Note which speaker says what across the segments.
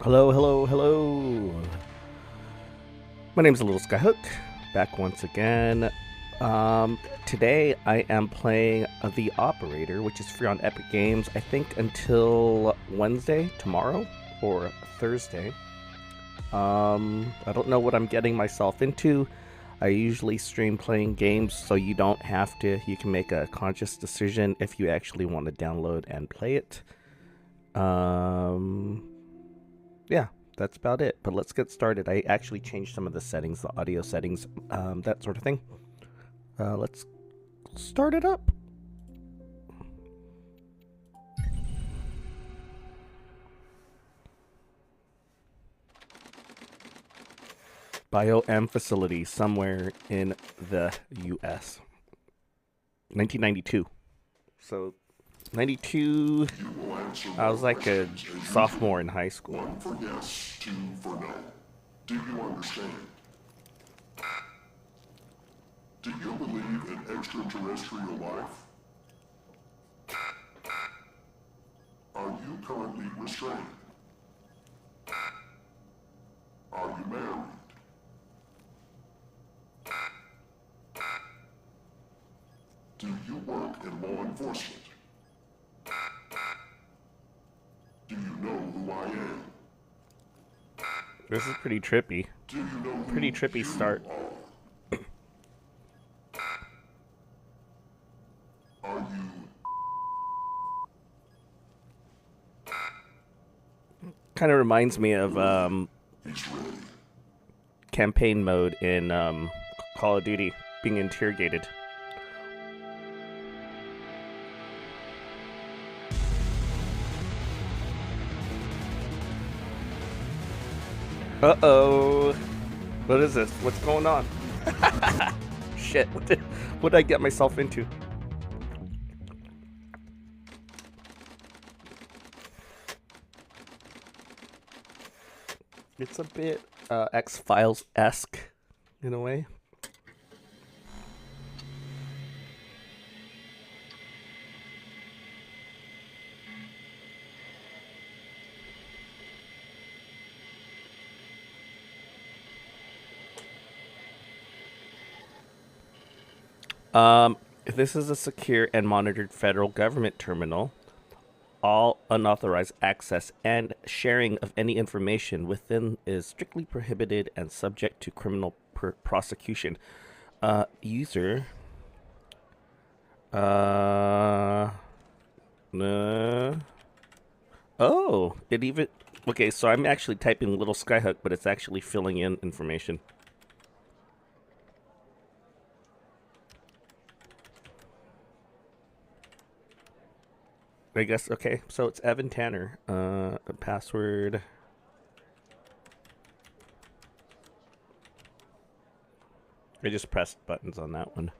Speaker 1: Hello, hello, hello. My name's Little Skyhook, back once again. Today I am playing The Operator, which is free on Epic Games, I think until Wednesday, tomorrow, or Thursday. I don't know what I'm getting myself into. I usually stream playing games so you don't have to. You can make a conscious decision if you actually want to download and play it. Yeah, that's about it. But let's get started. I actually changed some of the settings, the audio settings, that sort of thing. Let's start it up. BioM facility somewhere in the U.S. 1992. So, 92, I was like a sophomore in high school.
Speaker 2: One for yes, two for no. Do you understand? Do you believe in extraterrestrial life? Are you currently restrained? Are you married? Do you work in law enforcement? Do you know who I am?
Speaker 1: This is pretty trippy.
Speaker 2: Do you know who
Speaker 1: Pretty trippy
Speaker 2: you
Speaker 1: start.
Speaker 2: are? Are you
Speaker 1: Kind of reminds me of
Speaker 2: He's ready.
Speaker 1: campaign mode in Call of Duty, being interrogated. Uh-oh. What is this? What's going on? Shit, what did I get myself into? It's a bit X-Files-esque, in a way. This is a secure and monitored federal government terminal. All unauthorized access and sharing of any information within is strictly prohibited and subject to criminal prosecution. User. Uh. Oh, it even. Okay, so I'm actually typing Little Skyhook, but it's actually filling in information. I guess, okay, so it's Evan Tanner. Password. I just pressed buttons on that one.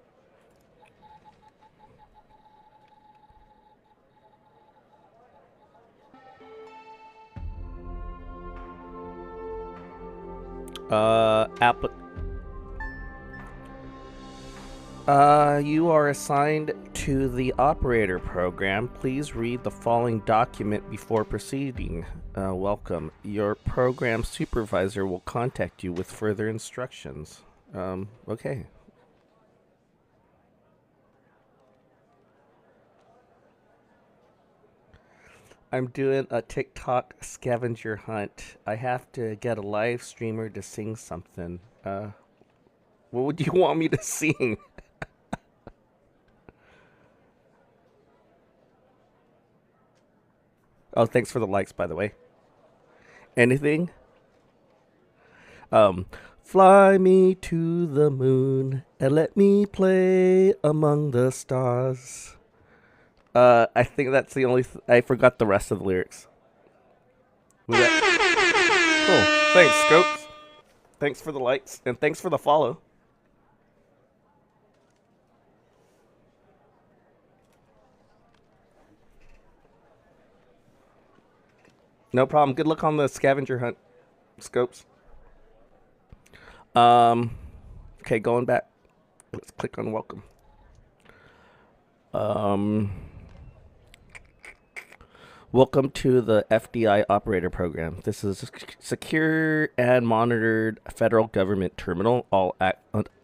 Speaker 1: You are assigned to the operator program. Please read the following document before proceeding. Welcome. Your program supervisor will contact you with further instructions. Okay. I'm doing a TikTok scavenger hunt. I have to get a live streamer to sing something. What would you want me to sing? Oh, thanks for the likes, by the way. Anything? Um, Fly me to the moon and let me play among the stars. I think that's the only. I forgot the rest of the lyrics. Was that? Cool. Thanks, Scopes. Thanks for the likes and thanks for the follow. No problem. Good luck on the scavenger hunt, Scopes. Um, okay, going back. Let's click on welcome. Welcome to the FDI operator program. This is a secure and monitored federal government terminal. All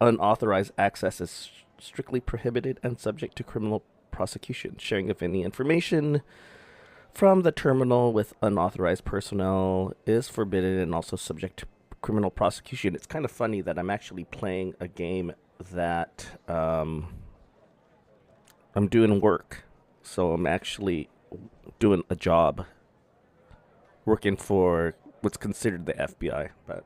Speaker 1: unauthorized access is strictly prohibited and subject to criminal prosecution. Sharing of any information from the terminal with unauthorized personnel is forbidden and also subject to criminal prosecution. It's kind of funny that I'm actually playing a game that I'm doing work. So I'm actually doing a job working for what's considered the FBI. But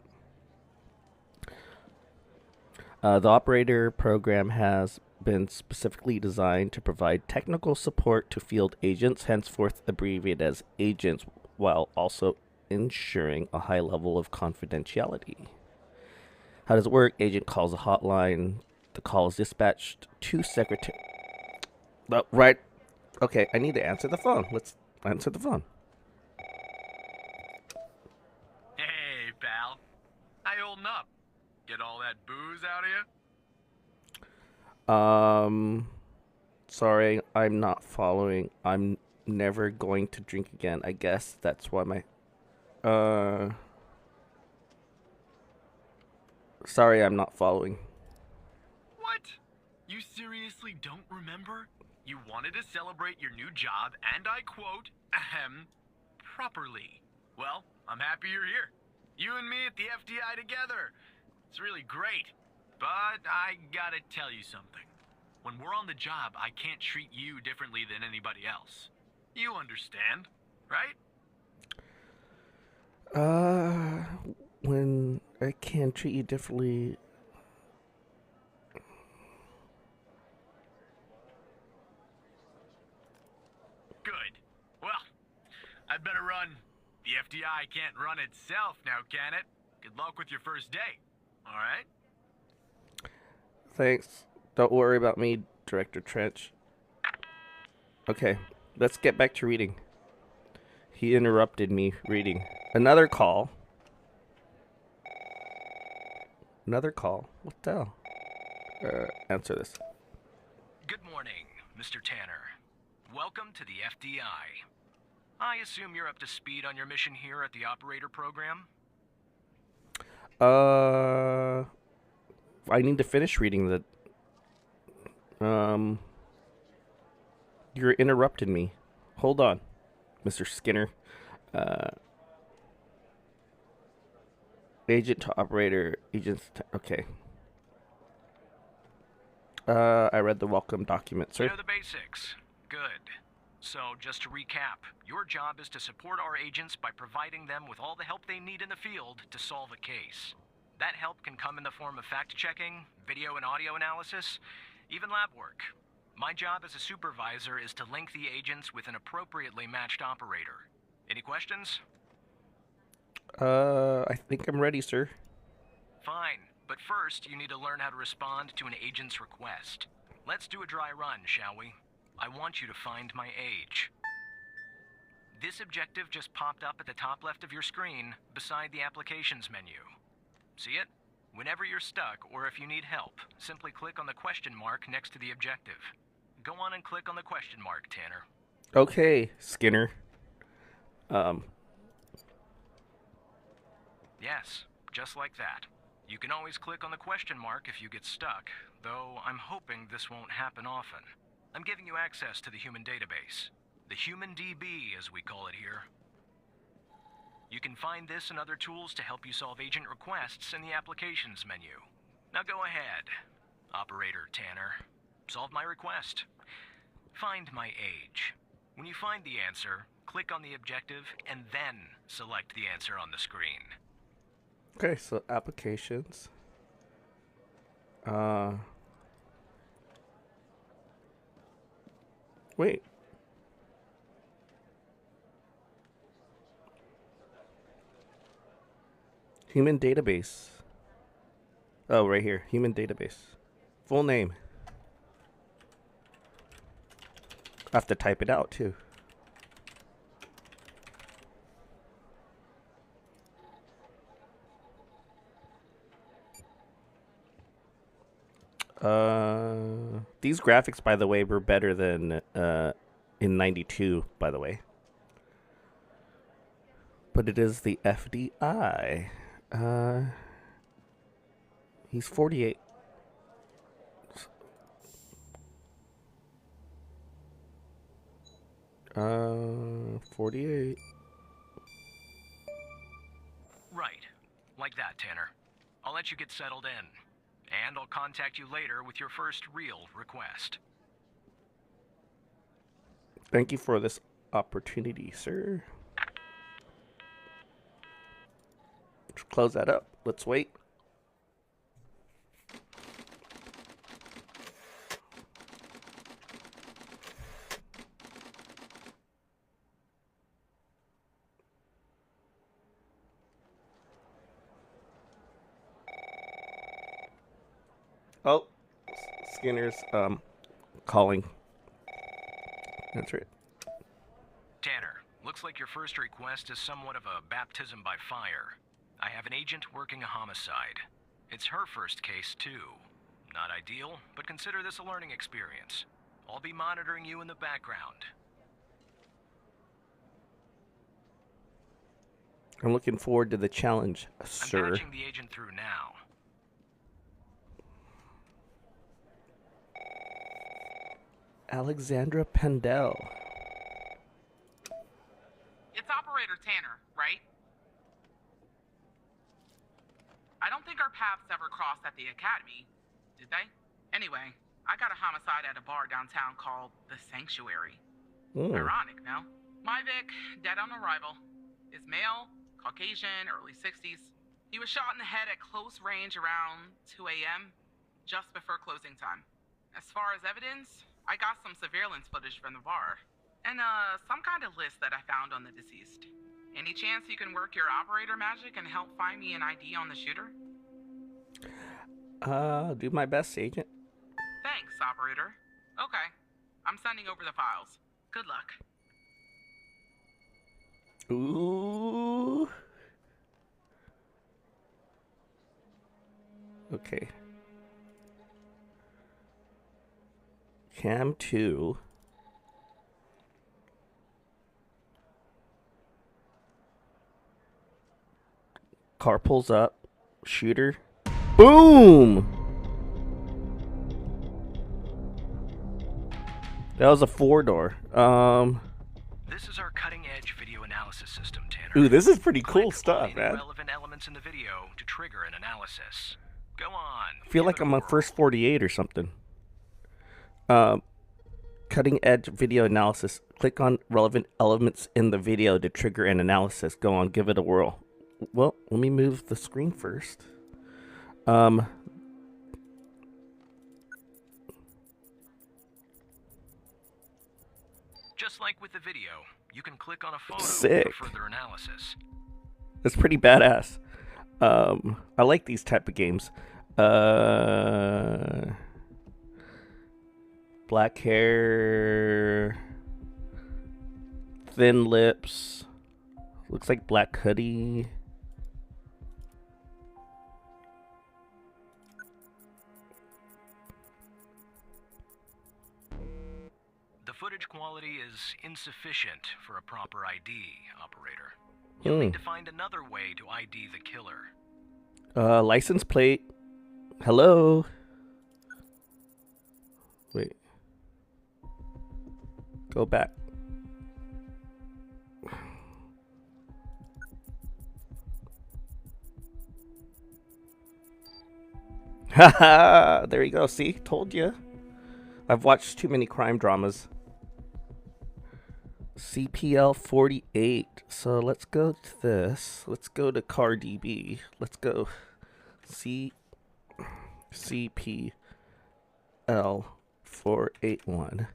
Speaker 1: the operator program has been specifically designed to provide technical support to field agents, henceforth abbreviated as agents, while also ensuring a high level of confidentiality. How does it work? Agent calls a hotline. The call is dispatched to secretary. Right. Okay, I need to answer the phone. Let's answer the phone.
Speaker 3: Hey, pal. How you holding up? Get all that booze out of you?
Speaker 1: Sorry, I'm not following. I'm never going to drink again. I guess that's why my... Sorry, I'm not following.
Speaker 3: What? You seriously don't remember? You wanted to celebrate your new job, and I quote, properly. Well, I'm happy you're here. You and me at the FDI together. It's really great. But I gotta tell you something. When we're on the job, I can't treat you differently than anybody else. You understand, right?
Speaker 1: When I can't treat you differently...
Speaker 3: Good. Well, I'd better run. The FDI can't run itself now, can it? Good luck with your first day. All right?
Speaker 1: Thanks. Don't worry about me, Director Trench. Okay, let's get back to reading. He interrupted me reading. Another call. Another call. What the hell? Answer this.
Speaker 3: Good morning, Mr. Tanner. Welcome to the FDI. I assume you're up to speed on your mission here at the operator program?
Speaker 1: I need to finish reading the... You're interrupting me. Hold on, Mr. Skinner. Agent to operator, agents to... Okay. I read the welcome document, sir.
Speaker 3: You know the basics. Good. So, just to recap, your job is to support our agents by providing them with all the help they need in the field to solve a case. That help can come in the form of fact-checking, video and audio analysis, even lab work. My job as a supervisor is to link the agents with an appropriately matched operator. Any questions?
Speaker 1: I think I'm ready, sir.
Speaker 3: Fine, but first you need to learn how to respond to an agent's request. Let's do a dry run, shall we? I want you to find my age. This objective just popped up at the top left of your screen, beside the applications menu. See it? Whenever you're stuck, or if you need help, simply click on the question mark next to the objective. Go on and click on the question mark, Tanner.
Speaker 1: Okay, Skinner.
Speaker 3: Yes, just like that. You can always click on the question mark if you get stuck, though I'm hoping this won't happen often. I'm giving you access to the human database. The Human DB, as we call it here. You can find this and other tools to help you solve agent requests in the applications menu. Now go ahead, Operator Tanner. Solve my request. Find my age. When you find the answer, click on the objective and then select the answer on the screen.
Speaker 1: Okay, so applications. Wait. Human database. Oh, right here. Human database. Full name. I have to type it out, too. These graphics, by the way, were better than in '92, by the way. but it is the FDI. He's 48. 48.
Speaker 3: Right. Like that, Tanner. I'll let you get settled in. And I'll contact you later with your first real request.
Speaker 1: Thank you for this opportunity, sir. Let's close that up. Let's wait. Oh, Skinner's calling. That's right.
Speaker 3: Tanner, looks like your first request is somewhat of a baptism by fire. I have an agent working a homicide. It's her first case, too. Not ideal, but consider this a learning experience. I'll be monitoring you in the background.
Speaker 1: I'm looking forward to the challenge, sir.
Speaker 3: I'm patching the agent through now.
Speaker 1: Alexandra Pendel.
Speaker 4: It's Operator Tanner, right? I don't think our paths ever crossed at the Academy, did they? Anyway, I got a homicide at a bar downtown called The Sanctuary. Ironic, no? My Vic, dead on arrival. Is male, Caucasian, early 60s. He was shot in the head at close range around 2 a.m., just before closing time. As far as evidence, I got some surveillance footage from the bar. And, some kind of list that I found on the deceased. Any chance you can work your operator magic and help find me an ID on the shooter?
Speaker 1: Do my best, Agent.
Speaker 4: Thanks, operator. Okay. I'm sending over the files. Good luck.
Speaker 1: Ooh. Okay. Cam 2. Car pulls up. Shooter. Boom! That was a 4-door.
Speaker 3: This is our cutting-edge video analysis system, Tanner.
Speaker 1: Ooh, this is pretty cool
Speaker 3: Click
Speaker 1: stuff,
Speaker 3: on any
Speaker 1: man.
Speaker 3: relevant elements in the video to trigger an analysis. Go on.
Speaker 1: I feel
Speaker 3: give
Speaker 1: like
Speaker 3: it a
Speaker 1: I'm on
Speaker 3: whirl.
Speaker 1: first 48 or something. Cutting edge video analysis. Click on relevant elements in the video to trigger an analysis. Go on, give it a whirl. Well, let me move the screen first.
Speaker 3: Just like with the video, you can click on a photo
Speaker 1: Sick.
Speaker 3: for further analysis.
Speaker 1: That's pretty badass. I like these type of games. Black hair, thin lips, looks like black hoodie.
Speaker 3: The footage quality is insufficient for a proper ID, operator. You'll need to find another way to ID the killer.
Speaker 1: License plate. Hello. Wait. Go back. Haha, there you go. See, told you. I've watched too many crime dramas. CPL 48. So let's go to this. Let's go to CarDB. Let's go CPL 481.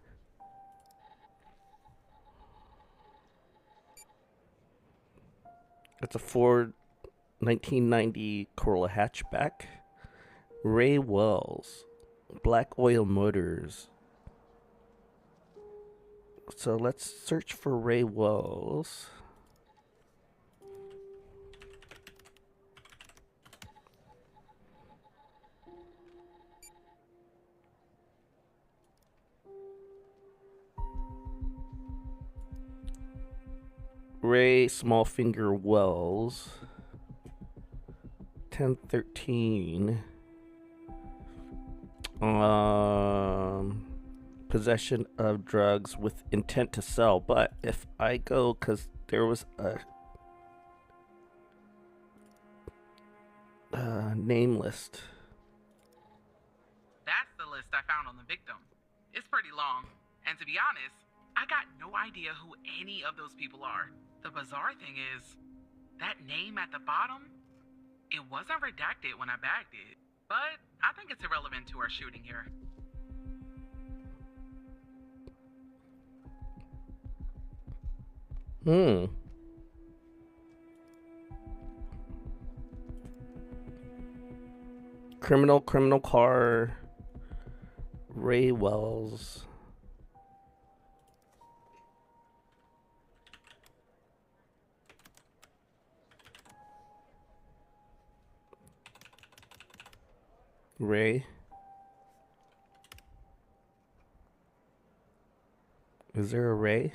Speaker 1: It's a Ford 1990 Corolla hatchback. Ray Wells, Black Oil Motors. So let's search for Ray Wells. Ray Smallfinger Wells. 1013. Possession of drugs with intent to sell. But if I go, because there was a name list.
Speaker 4: That's the list I found on the victim. It's pretty long. And to be honest, I got no idea who any of those people are. The bizarre thing is, that name at the bottom, it wasn't redacted when I bagged it. But I think it's irrelevant to our shooting here.
Speaker 1: Criminal car. Ray Wells. Ray. Is there a Ray?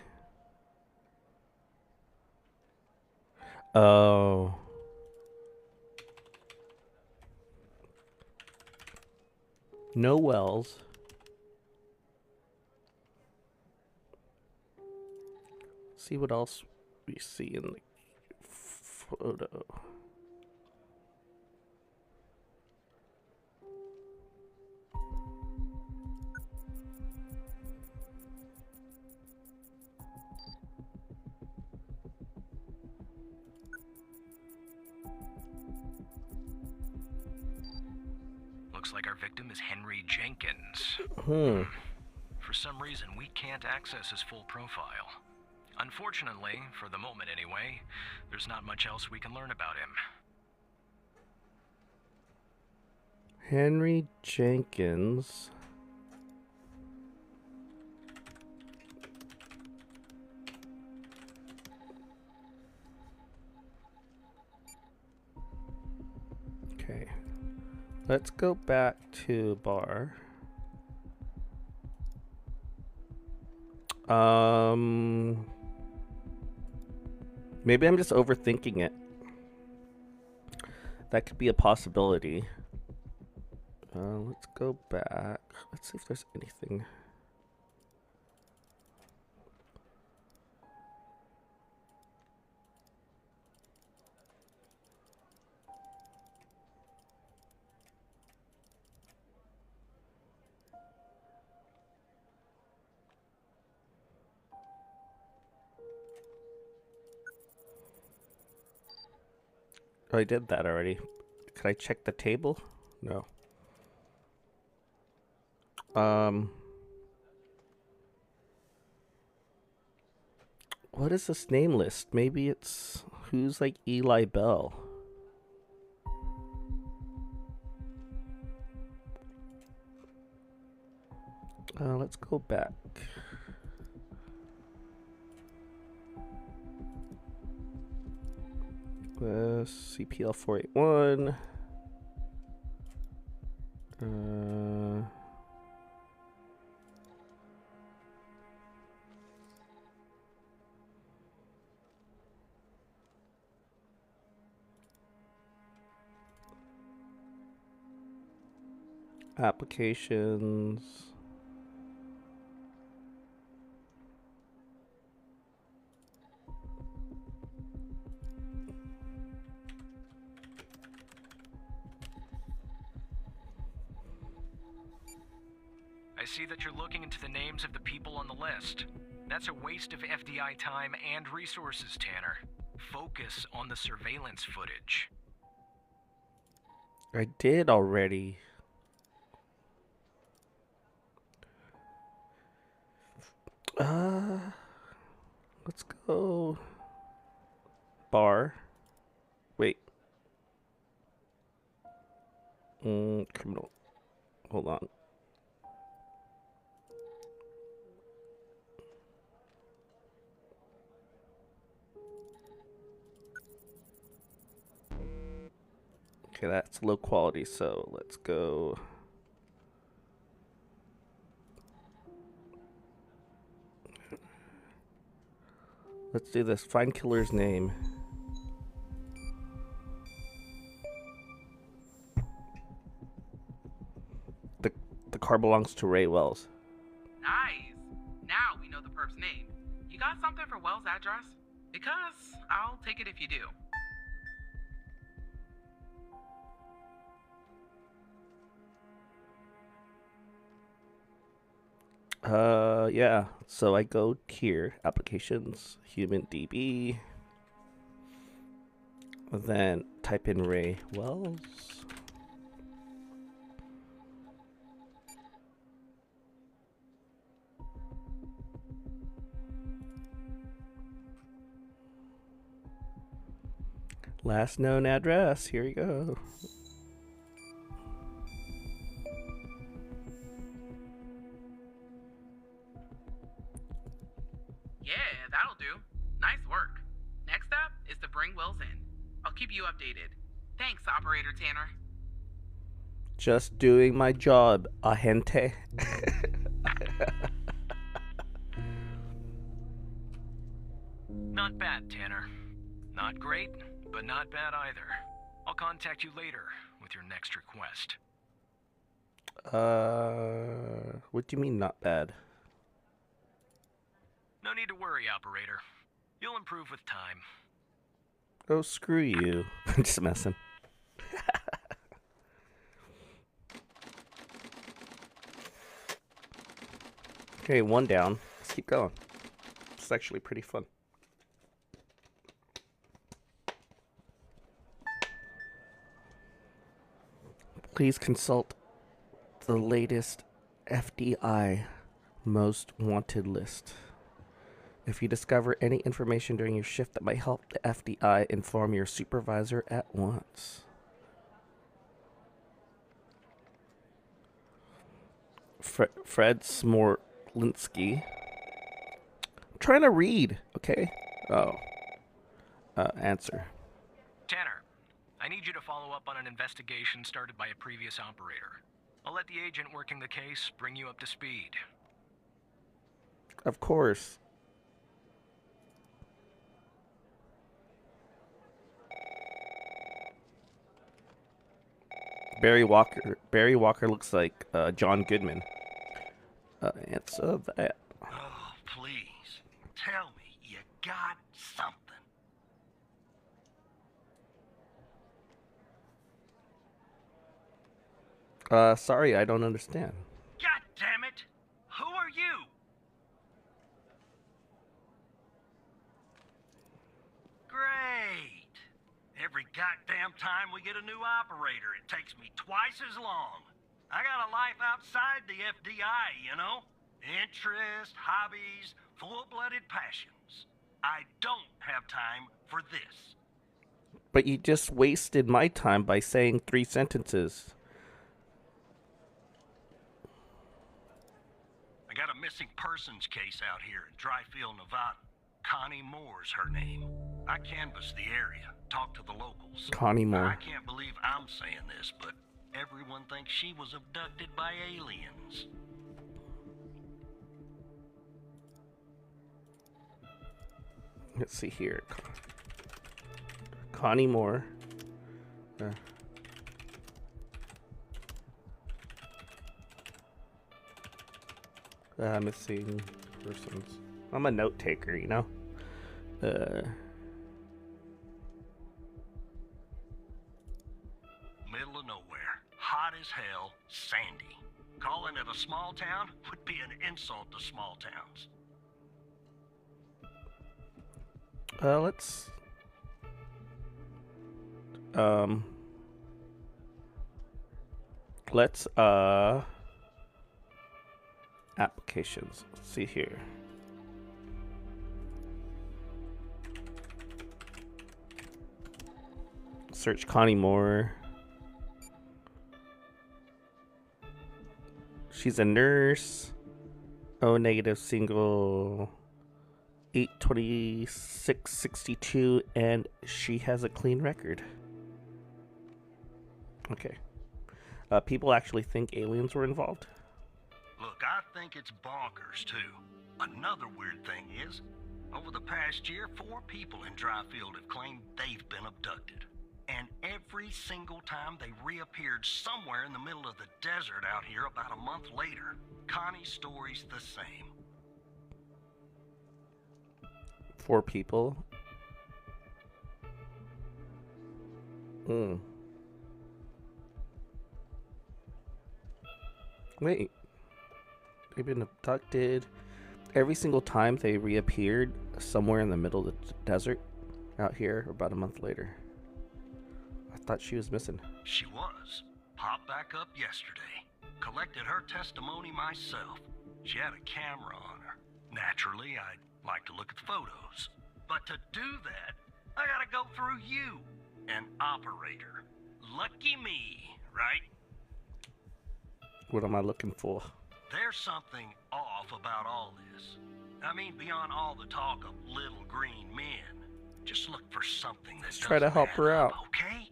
Speaker 1: Oh. No Wells. See what else we see in the photo.
Speaker 3: Looks like our victim is Henry Jenkins. For some reason, we can't access his full profile. Unfortunately, for the moment anyway, there's not much else we can learn about him.
Speaker 1: Henry Jenkins. Okay. Let's go back to bar. Maybe I'm just overthinking it. That could be a possibility. Let's go back. Let's see if there's anything. Oh, I did that already. Could I check the table? No. What is this name list? Maybe it's who's like Eli Bell. Let's go back. CPL 481. Applications.
Speaker 3: I see that you're looking into the names of the people on the list. That's a waste of FDI time and resources, Tanner. Focus on the surveillance footage.
Speaker 1: I did already. Let's go. Bar. Wait. Criminal. Hold on. Okay, that's low quality, so let's go. Let's do this. Find killer's name. The car belongs to Ray Wells.
Speaker 4: Nice. Now we know the perp's name. You got something for Wells' address? Because I'll take it if you do.
Speaker 1: Yeah. So I go here, applications, human DB, then type in Ray Wells. Last known address. Here you go.
Speaker 4: Yeah, that'll do. Nice work. Next up is to bring Wells in. I'll keep you updated. Thanks, Operator Tanner.
Speaker 1: Just doing my job, agente.
Speaker 3: Not bad, Tanner. Not great, but not bad either. I'll contact you later with your next request.
Speaker 1: What do you mean not bad?
Speaker 3: No need to worry, Operator. You'll improve with time.
Speaker 1: Oh, screw you. I'm just messing. Okay, one down. Let's keep going. It's actually pretty fun. Please consult the latest FDI most wanted list. If you discover any information during your shift that might help the FDI, inform your supervisor at once. Fred Smorlinsky. I'm trying to read, okay? Oh. Answer.
Speaker 3: Tanner, I need you to follow up on an investigation started by a previous operator. I'll let the agent working the case bring you up to speed.
Speaker 1: Of course. Barry Walker looks like John Goodman. Answer that.
Speaker 5: Oh, please. Tell me you got something.
Speaker 1: Sorry, I don't understand.
Speaker 5: God damn it! Who are you? Great. Every goddamn time we get a new operator, it takes me twice as long. I got a life outside the FDI, you know? Interests, hobbies, full-blooded passions. I don't have time for this.
Speaker 1: But you just wasted my time by saying 3 sentences.
Speaker 5: I got a missing persons case out here in Dryfield, Nevada. Connie Moore's her name. I canvassed the area, talked to the locals.
Speaker 1: Connie Moore.
Speaker 5: I can't believe I'm saying this, but everyone thinks she was abducted by aliens.
Speaker 1: Let's see here. Connie Moore. Missing persons. I'm a note taker, you know?
Speaker 5: Middle of nowhere. Hot as hell. Sandy. Calling it a small town would be an insult to small towns.
Speaker 1: Let's applications. Let's see here. Search Connie Moore. She's a nurse. O negative, single, 8/26/62, and she has a clean record. Okay. People actually think aliens were involved.
Speaker 5: Look, I think it's bonkers, too. Another weird thing is, Over the past year, 4 people in Dryfield have claimed they've been abducted. And every single time they reappeared somewhere in the middle of the desert out here about a month later. Connie's story's the same.
Speaker 1: 4 people? Wait. They've been abducted. Every single time they reappeared somewhere in the middle of the desert out here about a month later. I thought she was missing.
Speaker 5: She was. Popped back up yesterday. Collected her testimony myself. She had a camera on her. Naturally, I'd like to look at the photos. But to do that, I gotta go through you, an operator. Lucky me, right?
Speaker 1: What am I looking for?
Speaker 5: There's something off about all this. I mean, beyond all the talk of little green men. Just look for something that
Speaker 1: Let's try to
Speaker 5: doesn't
Speaker 1: help
Speaker 5: add
Speaker 1: her
Speaker 5: up,
Speaker 1: out.
Speaker 5: okay?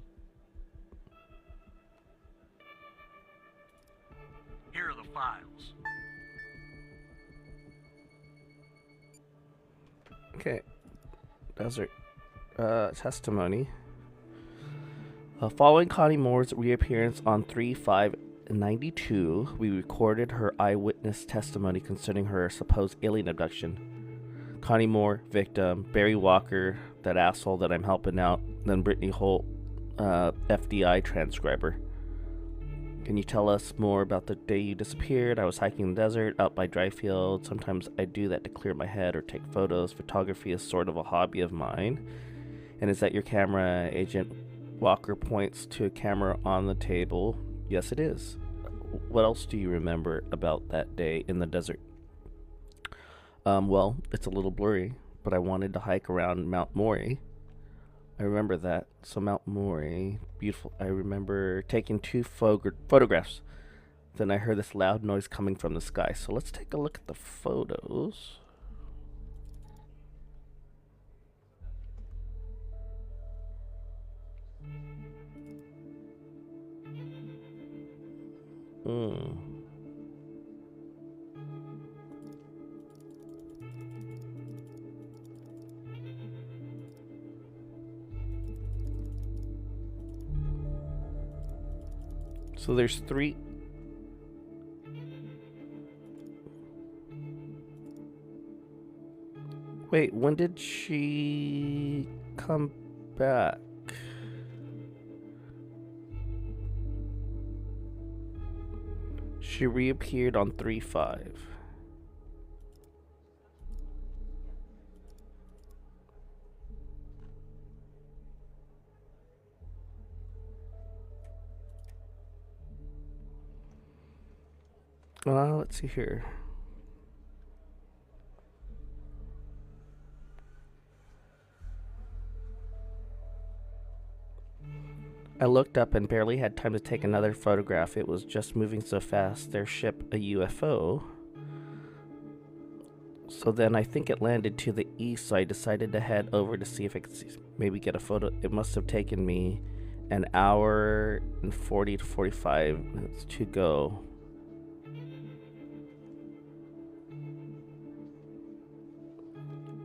Speaker 5: Here are the files.
Speaker 1: Okay. Desert. Testimony. Following Connie Moore's reappearance on 3/5/92, we recorded her eyewitness testimony concerning her supposed alien abduction. Connie Moore, victim. Barry Walker, that asshole that I'm helping out. Then Brittany Holt, FDI transcriber. Can you tell us more about the day you disappeared? I was hiking in the desert, out by Dryfield. Sometimes I do that to clear my head or take photos. Photography is sort of a hobby of mine. And is that your camera? Agent Walker points to a camera on the table. Yes, it is. What else do you remember about that day in the desert? Well, it's a little blurry, but I wanted to hike around Mount Maury. I remember that. So Mount Maury, beautiful. I remember taking 2 photographs. Then I heard this loud noise coming from the sky. So let's take a look at the photos. So there's 3. Wait, when did she come back? She reappeared on 3/5. Let's see here. I looked up and barely had time to take another photograph. It was just moving so fast. Their ship, a UFO. So then I think it landed to the east, so I decided to head over to see if I could maybe get a photo. It must have taken me an hour and 40 to 45 minutes to go.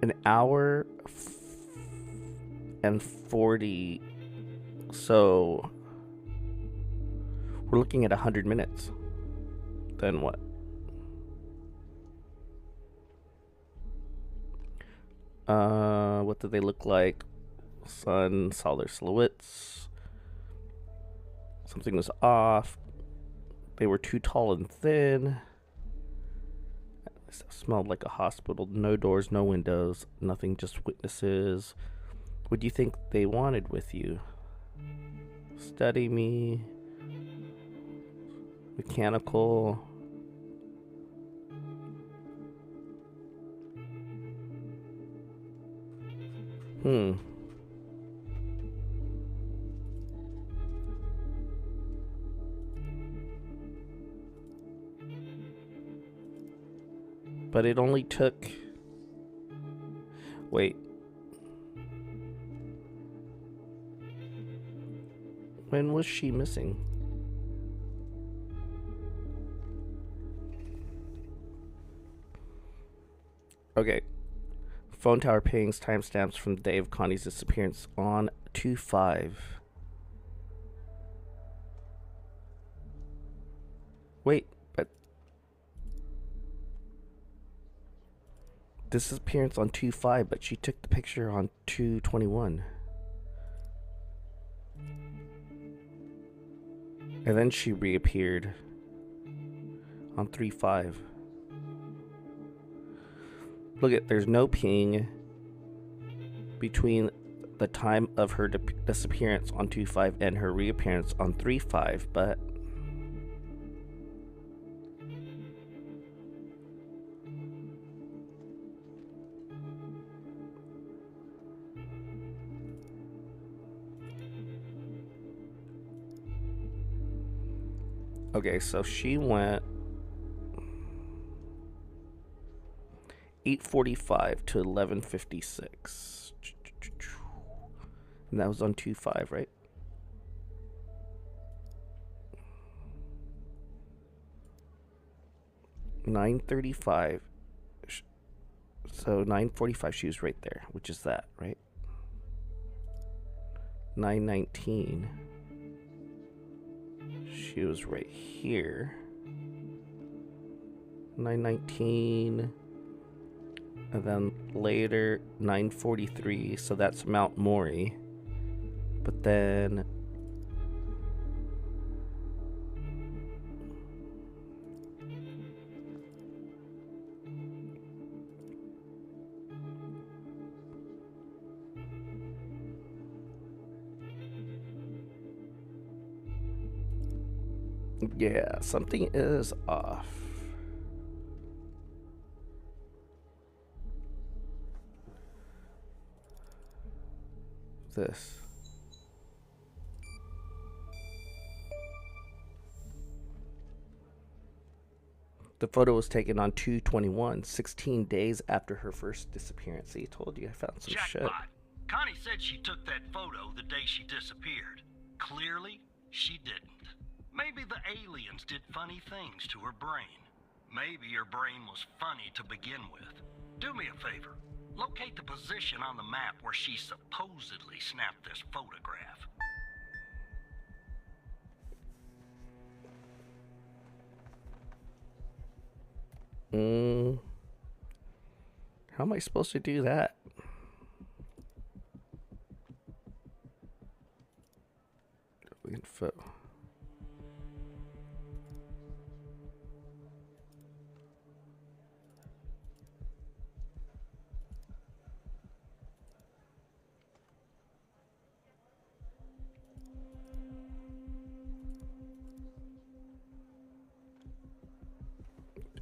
Speaker 1: An hour and 40. So we're looking at 100 minutes. Then what? What did they look like? Sun, saw their silhouettes. Something was off. They were too tall and thin. It smelled like a hospital. No doors, no windows, nothing, just witnesses. What do you think they wanted with you? Study me. Mechanical. But it only took... Wait. When was she missing? Okay. Phone tower pings timestamps from the day of Connie's disappearance on 2/5. Wait, but disappearance on 2/5, but she took the picture on 2/21. And then she reappeared on 3/5. Look at, there's no ping between the time of her disappearance on 2/5 and her reappearance on 3/5, but okay, so she went 8:45 to 11:56. And that was on 2/5, right? $9:35. So 9:45 she was right there, which is that, right? 9:19 she was right here. 9:19, and then later 9:43, so that's Mount Mori. But then yeah, something is off. This. The photo was taken on 2/21, 16 days after her first disappearance. See, I told you I found some shit.
Speaker 5: Jackpot. Connie said she took that photo the day she disappeared. Clearly, she didn't. Maybe the aliens did funny things to her brain. Maybe her brain was funny to begin with. Do me a favor. Locate the position on the map where she supposedly snapped this photograph.
Speaker 1: How am I supposed to do that? Info.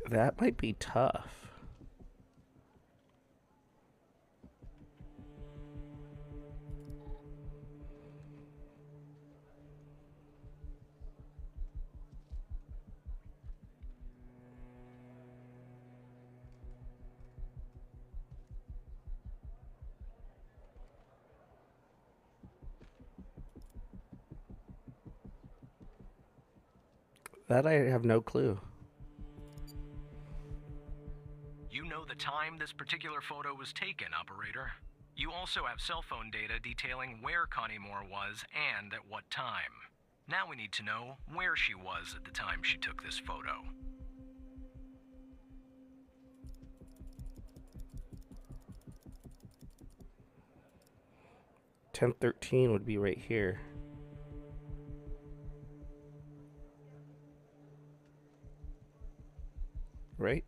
Speaker 1: That might be tough. That I have no clue.
Speaker 3: You know the time this particular photo was taken, operator. You also have cell phone data detailing where Connie Moore was and at what time. Now we need to know where she was at the time she took this photo.
Speaker 1: $10.13 would be right here. Right?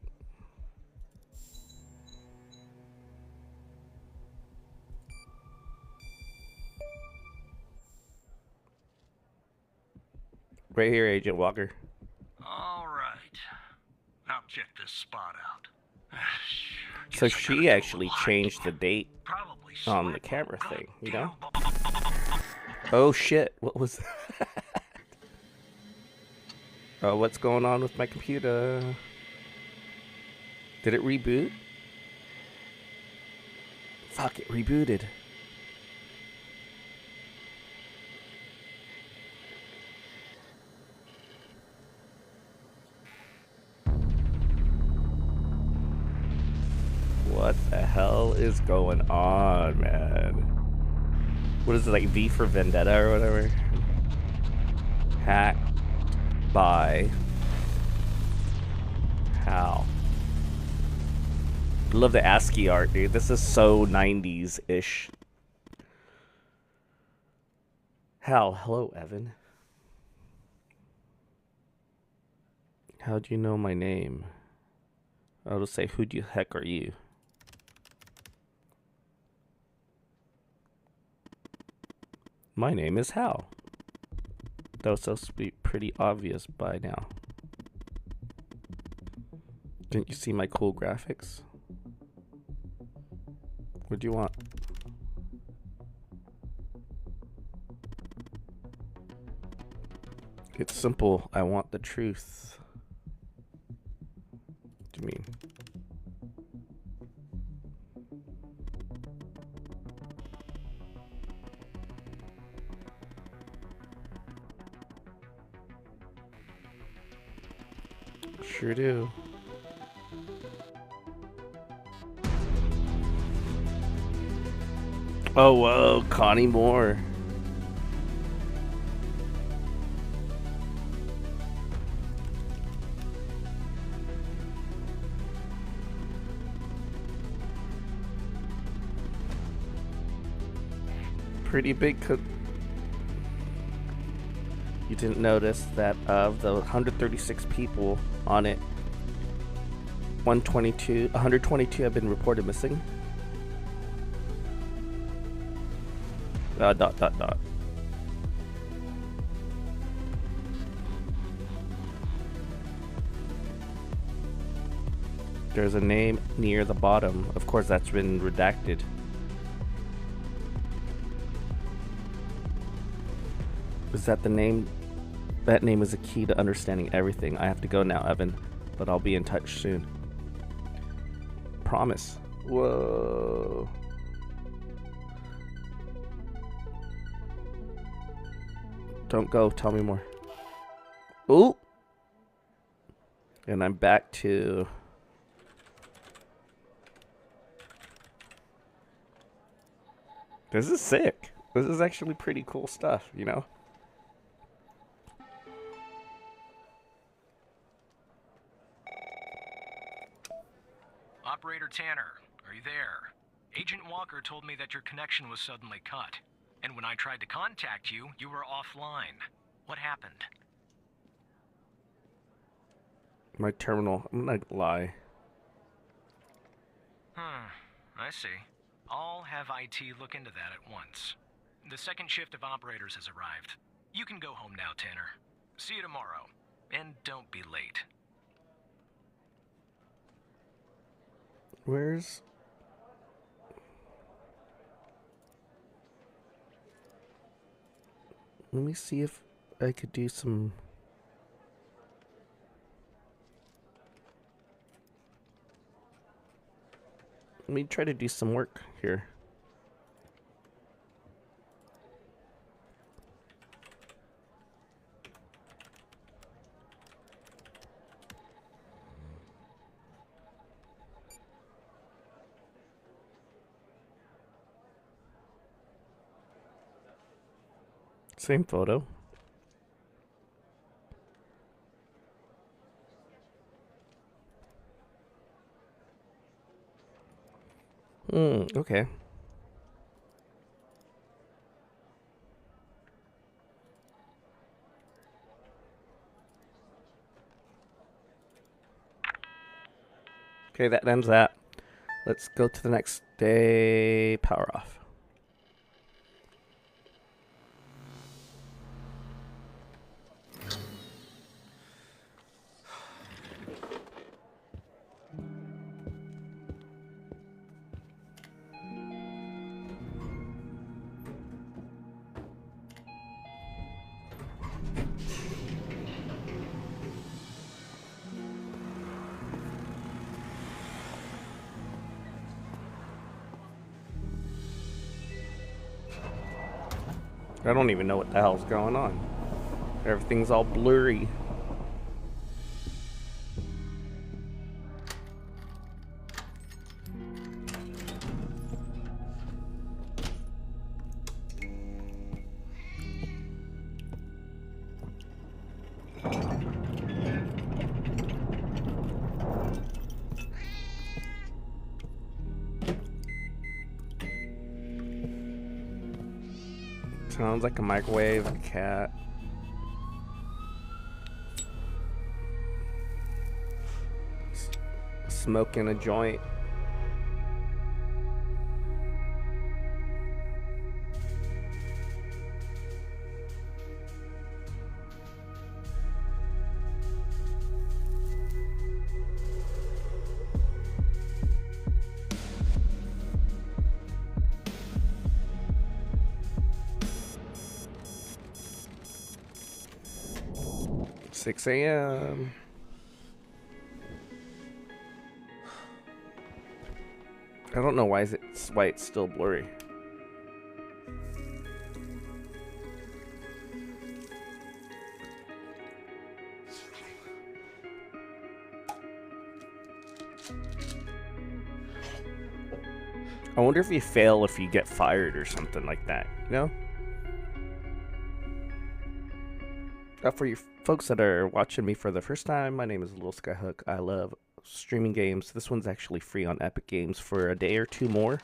Speaker 1: Right here, Agent Walker.
Speaker 5: All right. I'll check this spot out.
Speaker 1: So she actually changed the date on the camera thing, you know? Oh shit, what was that? Oh, what's going on with my computer? Did it reboot? Fuck, it rebooted. What What the hell is going on, man? What is it, like V for Vendetta or whatever? Hacked by Hal. I love the ASCII art, dude. This is so 90s-ish. Hal, hello, Evan. How do you know my name? I'll just say, who the heck are you? My name is Hal. That was supposed to be pretty obvious by now. Didn't you see my cool graphics? What do you want? It's simple. I want the truth. What do you mean? Sure do. Oh, whoa, Connie Moore. Pretty big. You didn't notice that of the 136 people on it, 122 have been reported missing. Dot. There's a name near the bottom. Of course, that's been redacted. Is that the name? That name is a key to understanding everything. I have to go now, Evan, but I'll be in touch soon. Promise. Whoa. Don't go. Tell me more. Ooh. And I'm back to... This is sick. This is actually pretty cool stuff, you know?
Speaker 3: Operator Tanner, are you there? Agent Walker told me that your connection was suddenly cut. And when I tried to contact you, you were offline. What happened?
Speaker 1: My terminal. I'm gonna lie.
Speaker 3: I see. I'll have IT look into that at once. The second shift of operators has arrived. You can go home now, Tanner. See you tomorrow. And don't be late.
Speaker 1: Where's... Let me see if I could do some... Let me try to do some work here. Same photo. Okay. Okay, that ends that. Let's go to the next day. Power off. I don't even know what the hell's going on. Everything's all blurry. Sounds like a microwave, a cat. Smoking a joint. Six a.m. I don't know why it's still blurry. I wonder if you fail if you get fired or something like that, you know? For you folks that are watching me for the first time, my name is Little Skyhook. I love streaming games. This one's actually free on Epic Games for a day or two more.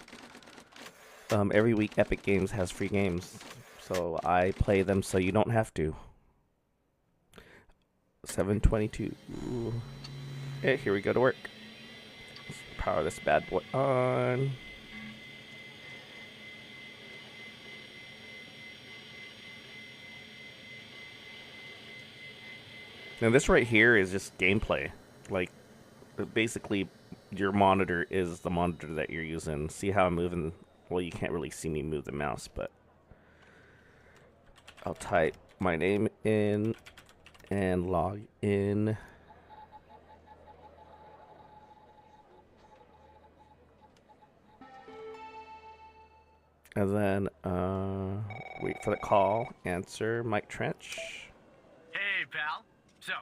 Speaker 1: Every week Epic Games has free games, so I play them so you don't have to. 7:22. Okay, here we go to work. Let's power this bad boy on. Now this right here is just gameplay. Like, basically, your monitor is the monitor that you're using. See how I'm moving? Well, you can't really see me move the mouse, but I'll type my name in and log in. And then wait for the call. Answer, Mike Trench.
Speaker 3: Hey, pal. So,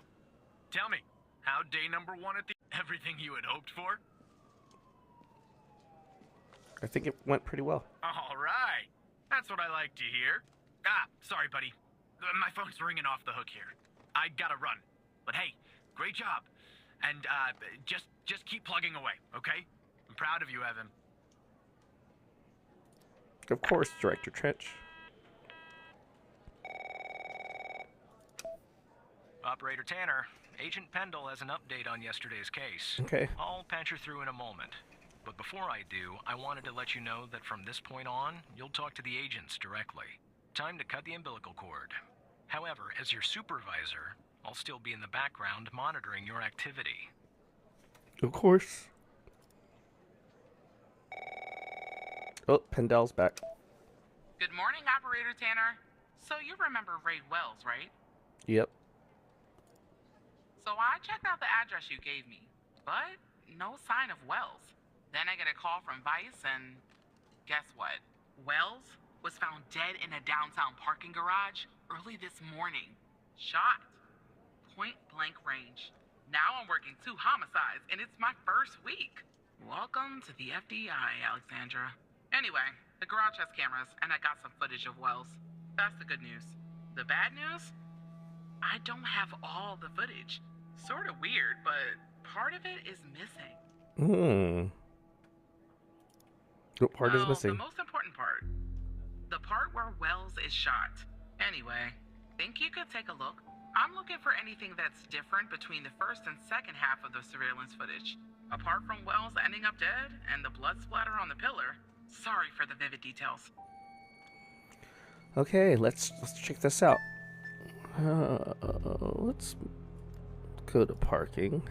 Speaker 3: tell me, how day number 1 at the... Everything you had hoped for?
Speaker 1: I think it went pretty well.
Speaker 3: All right. That's what I like to hear. Ah, sorry, buddy. My phone's ringing off the hook here. I gotta run. But hey, great job. And, just keep plugging away, okay? I'm proud of you, Evan.
Speaker 1: Of course, Director Trench.
Speaker 3: Operator Tanner, Agent Pendle has an update on yesterday's case.
Speaker 1: Okay.
Speaker 3: I'll patch her through in a moment. But before I do, I wanted to let you know that from this point on, you'll talk to the agents directly. Time to cut the umbilical cord. However, as your supervisor, I'll still be in the background monitoring your activity.
Speaker 1: Of course. Oh, Pendel's back.
Speaker 4: Good morning, Operator Tanner. So you remember Ray Wells, right?
Speaker 1: Yep.
Speaker 4: So I checked out the address you gave me, but no sign of Wells. Then I get a call from Vice, and guess what? Wells was found dead in a downtown parking garage early this morning. Shot. Point blank range. Now I'm working 2 homicides, and it's my first week. Welcome to the FDI, Alexandra. Anyway, the garage has cameras, and I got some footage of Wells. That's the good news. The bad news? I don't have all the footage. Sort of weird, but part of it is missing.
Speaker 1: What part is missing?
Speaker 4: The most important part. The part where Wells is shot. Anyway, think you could take a look? I'm looking for anything that's different between the first and second half of the surveillance footage. Apart from Wells ending up dead and the blood splatter on the pillar. Sorry for the vivid details.
Speaker 1: Okay, let's check this out. Let's go to parking.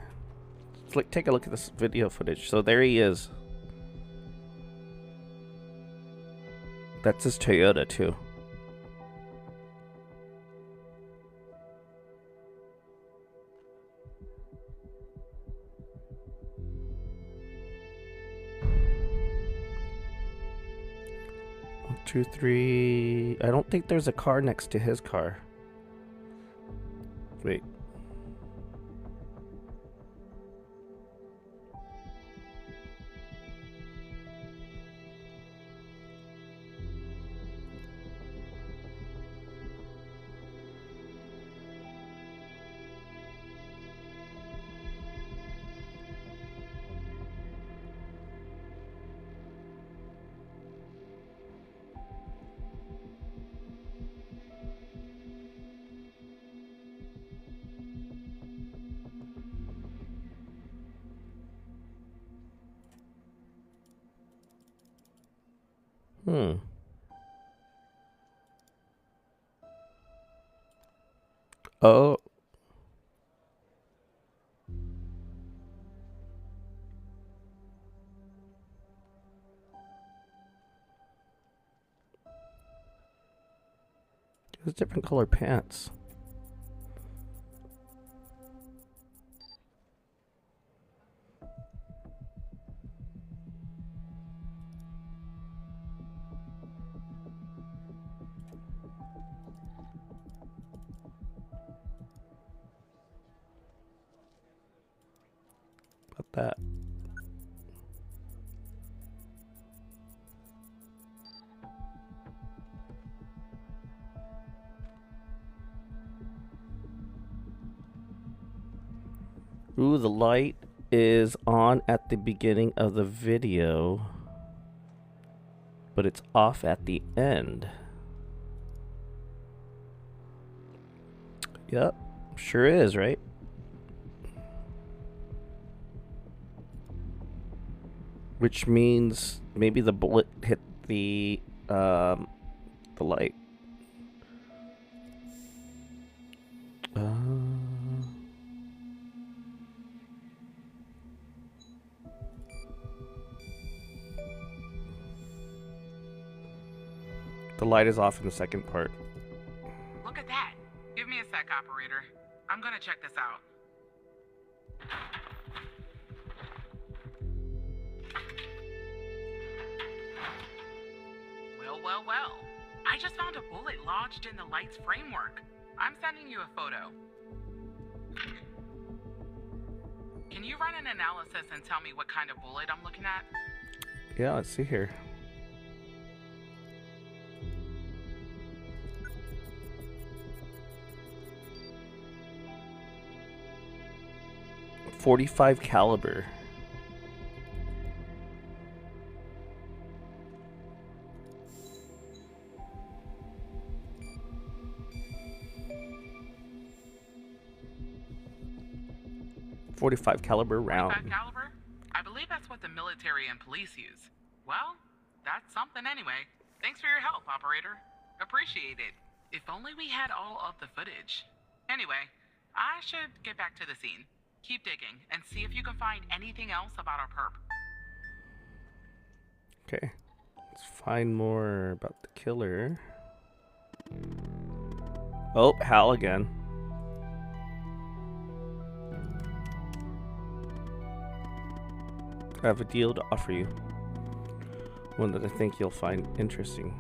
Speaker 1: Let's take a look at this video footage. So there he is. That's his Toyota too. One, 2, 3. I don't think there's a car next to his car. Wait. Hmm. Oh. There's different color pants. About that. Ooh, the light is on at the beginning of the video, but it's off at the end. Yep, sure is, right? Which means maybe the bullet hit the light. The light is off in the second part.
Speaker 4: Look at that. Give me a sec, operator. I'm gonna check this out. Well. I just found a bullet lodged in the light's framework. I'm sending you a photo. Can you run an analysis and tell me what kind of bullet I'm looking at?
Speaker 1: Yeah, let's see here. .45 caliber. .45 caliber round.
Speaker 4: 45 caliber? I believe that's what the military and police use. Well, that's something anyway. Thanks for your help, operator. Appreciate it. If only we had all of the footage. Anyway, I should get back to the scene. Keep digging and see if you can find anything else about our perp.
Speaker 1: Okay. Let's find more about the killer. Oh, Hal again. I have a deal to offer you. One that I think you'll find interesting.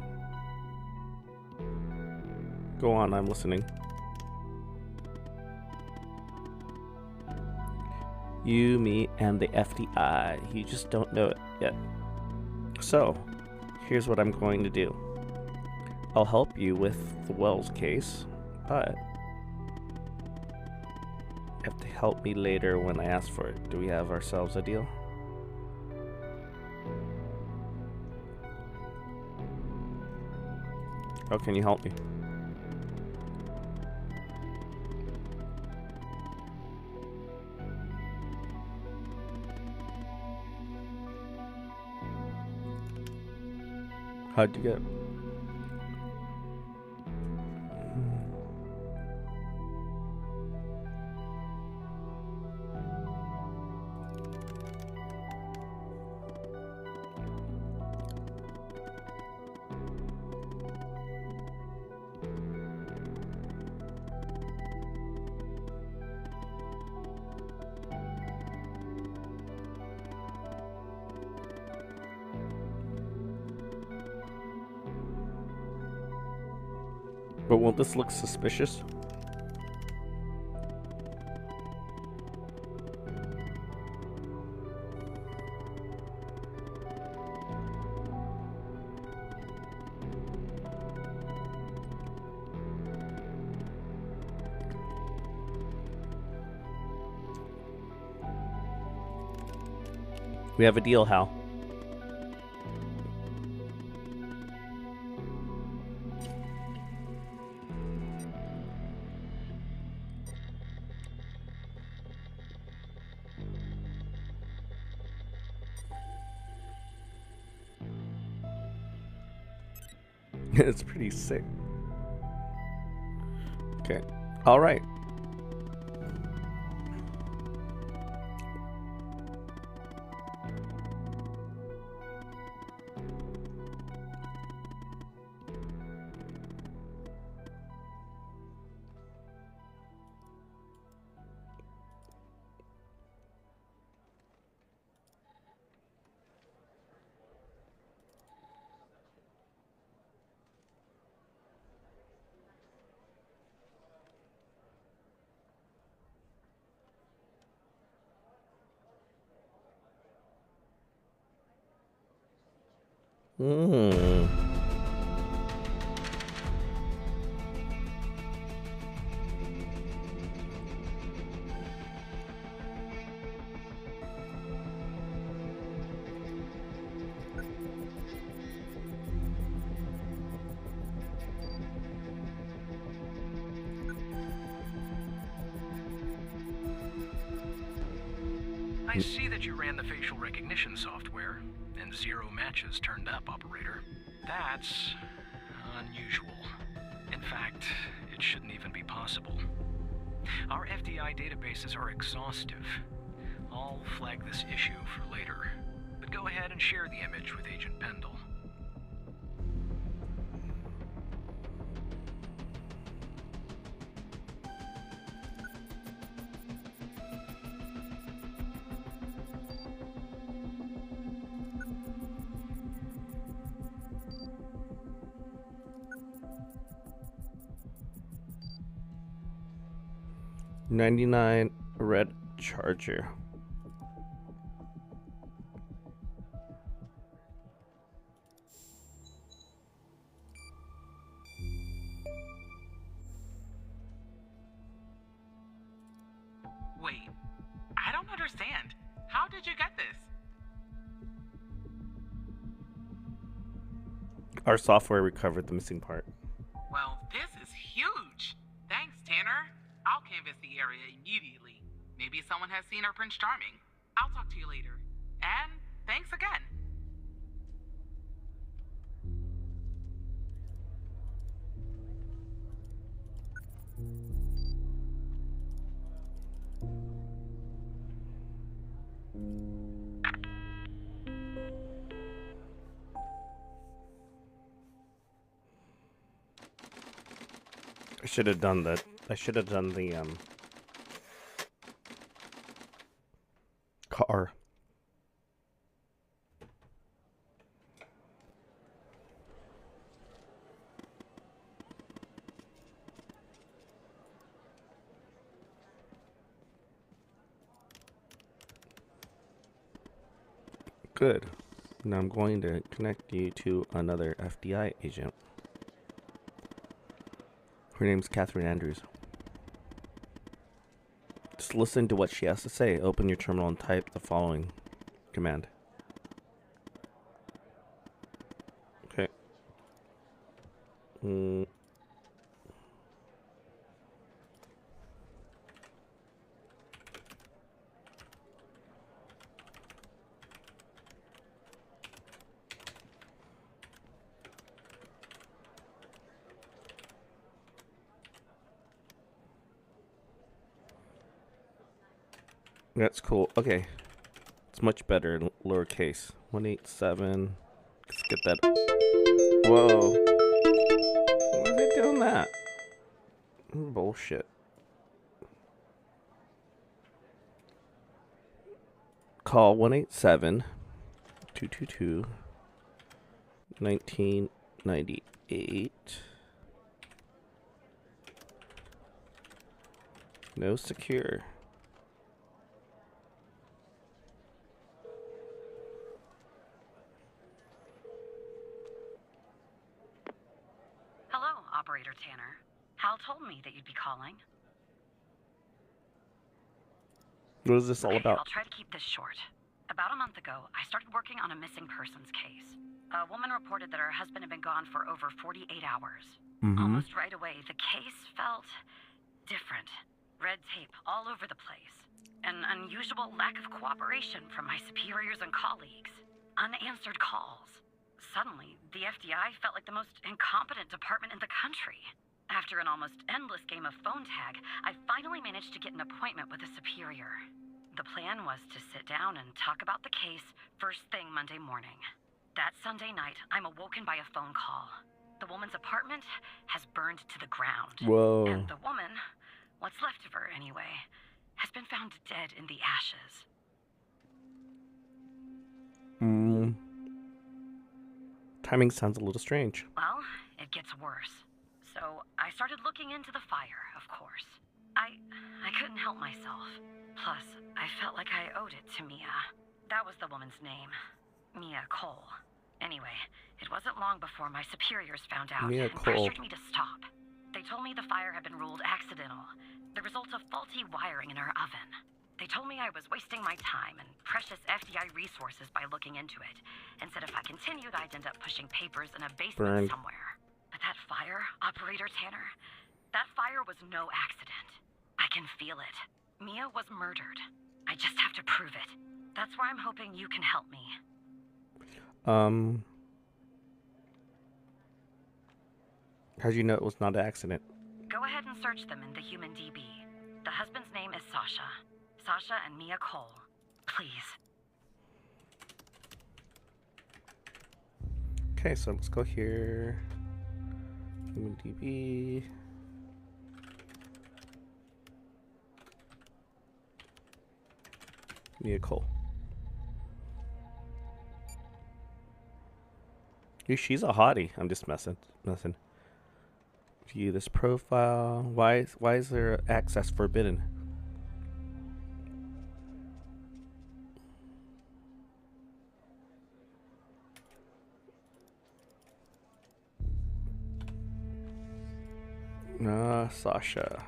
Speaker 1: Go on, I'm listening. You, me, and the FDI. You just don't know it yet. So, here's what I'm going to do. I'll help you with the Wells case, but you have to help me later when I ask for it. Do we have ourselves a deal? How can you help me? How'd you get it? But won't this look suspicious? We have a deal, Hal. It's pretty sick. Okay. All right. Hmm.
Speaker 3: I see that you ran the facial recognition software, and 0 matches turned up, Operator. That's unusual. In fact, it shouldn't even be possible. Our FDI databases are exhaustive. I'll flag this issue for later, but go ahead and share the image with Agent Pendle.
Speaker 1: $99 red Charger.
Speaker 4: Wait, I don't understand. How did you get this?
Speaker 1: Our software recovered the missing part.
Speaker 4: Well, this is huge. Thanks, Tanner. I'll canvass the area immediately. Maybe someone has seen our Prince Charming. I'll talk to you later. And thanks again.
Speaker 1: I should have done that. I should have done the car. Good. Now I'm going to connect you to another FDI agent. Her name's Catherine Andrews. Just listen to what she has to say. Open your terminal and type the following command. Okay. That's cool. Okay. It's much better in lowercase. 187. Let's get that. Whoa. Why are they doing that? Bullshit. Call 187-222-1998. No secure.
Speaker 6: Operator Tanner. Hal told me that you'd be calling.
Speaker 1: What is this all about?
Speaker 6: I'll try to keep this short. About a month ago, I started working on a missing persons case. A woman reported that her husband had been gone for over 48 hours. Almost right away, the case felt different. Red tape all over the place. An unusual lack of cooperation from my superiors and colleagues. Unanswered calls. Suddenly, the FDI felt like the most incompetent department in the country. After an almost endless game of phone tag, I finally managed to get an appointment with a superior. The plan was to sit down and talk about the case first thing Monday morning. That Sunday night, I'm awoken by a phone call. The woman's apartment has burned to the ground.
Speaker 1: Whoa.
Speaker 6: And the woman, what's left of her anyway, has been found dead in the ashes.
Speaker 1: Timing sounds a little strange.
Speaker 6: Well, it gets worse. So I started looking into the fire, of course. I couldn't help myself. Plus, I felt like I owed it to Mia. That was the woman's name. Mia Cole. Anyway, it wasn't long before my superiors found out
Speaker 1: Mia
Speaker 6: and
Speaker 1: Cole.
Speaker 6: pressured me to stop. They told me the fire had been ruled accidental, the result of faulty wiring in her oven. They told me I was wasting my time and precious FDI resources by looking into it, and said if I continued, I'd end up pushing papers in a basement somewhere. But that fire, Operator Tanner, that fire was no accident. I can feel it. Mia was murdered. I just have to prove it. That's where I'm hoping you can help me.
Speaker 1: How'd you know it was not an accident?
Speaker 6: Go ahead and search them in the Human DB. The husband's name is Sasha. Sasha and Mia Cole. Please.
Speaker 1: Okay, so let's go here. Human DB. Mia Cole. She's a hottie. I'm just messing. View this profile. Why is there access forbidden? Sasha.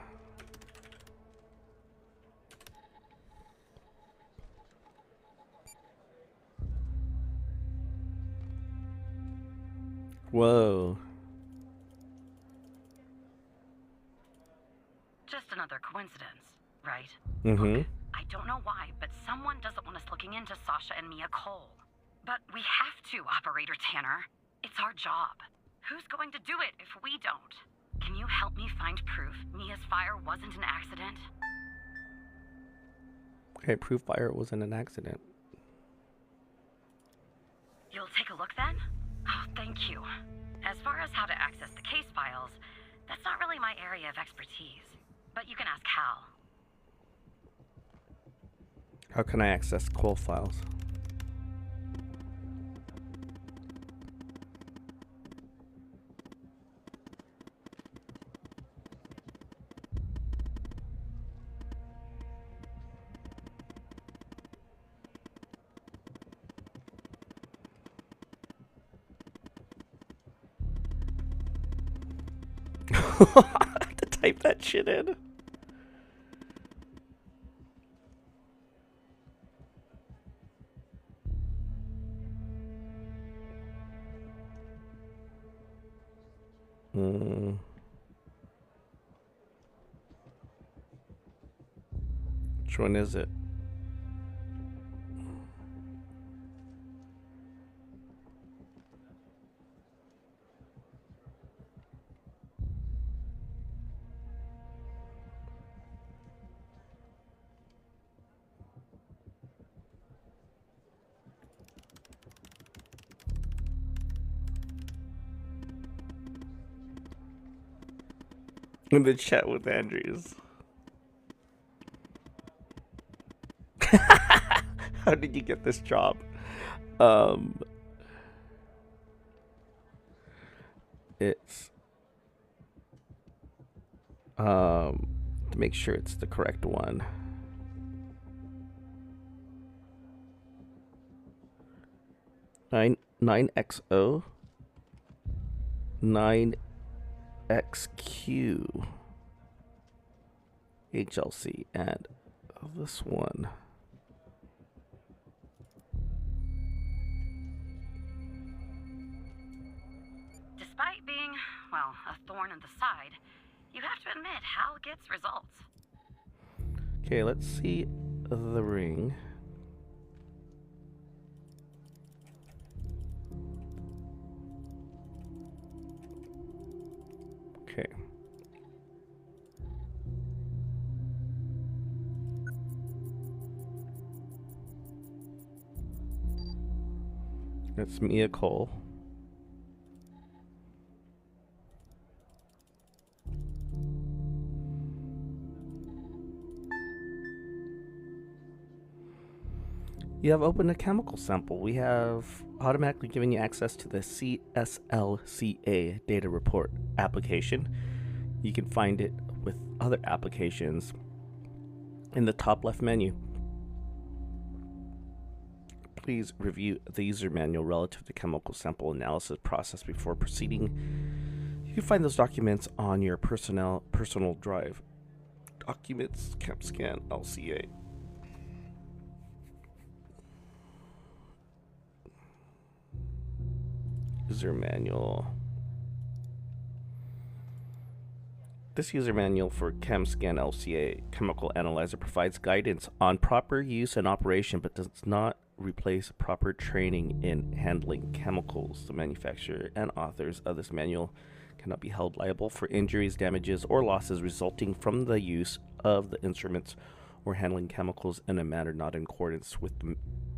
Speaker 1: Whoa.
Speaker 6: Just another coincidence, right?
Speaker 1: Mm-hmm.
Speaker 6: Look, I don't know why, but someone doesn't want us looking into Sasha and Mia Cole. But we have to, Operator Tanner. It's our job. Who's going to do it if we don't? Can you help me find proof Mia's fire wasn't an accident?
Speaker 1: Okay, proof fire wasn't an accident.
Speaker 6: You'll take a look then? Oh, thank you. As far as how to access the case files, that's not really my area of expertise. But you can ask Hal.
Speaker 1: How can I access Cole files? I have to type that shit in. Which one is it? In the chat with Andrews. How did you get this job? It's to make sure it's the correct one. Nine XO 9XQ HLC, and this one.
Speaker 6: Despite being, well, a thorn in the side, you have to admit Hal gets results.
Speaker 1: Okay, let's see the ring. That's Mia Cole. You have opened a chemical sample. We have automatically given you access to the CSLCA data report application. You can find it with other applications in the top left menu. Please review the user manual relative to chemical sample analysis process before proceeding. You can find those documents on your personal drive. Documents, ChemScan, LCA. User manual. This user manual for ChemScan LCA chemical analyzer provides guidance on proper use and operation, but does not replace proper training in handling chemicals. The manufacturer and authors of this manual cannot be held liable for injuries, damages, or losses resulting from the use of the instruments or handling chemicals in a manner not in accordance with the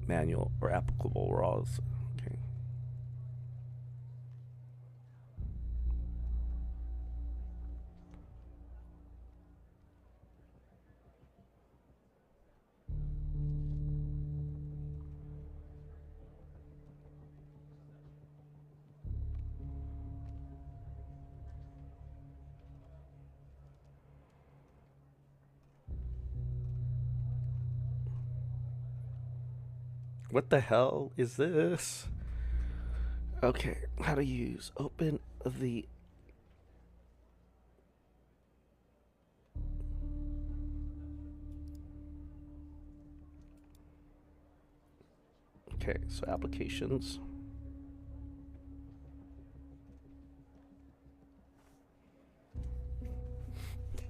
Speaker 1: manual or applicable laws. Okay. What the hell is this? Okay, how to use open the okay, so applications.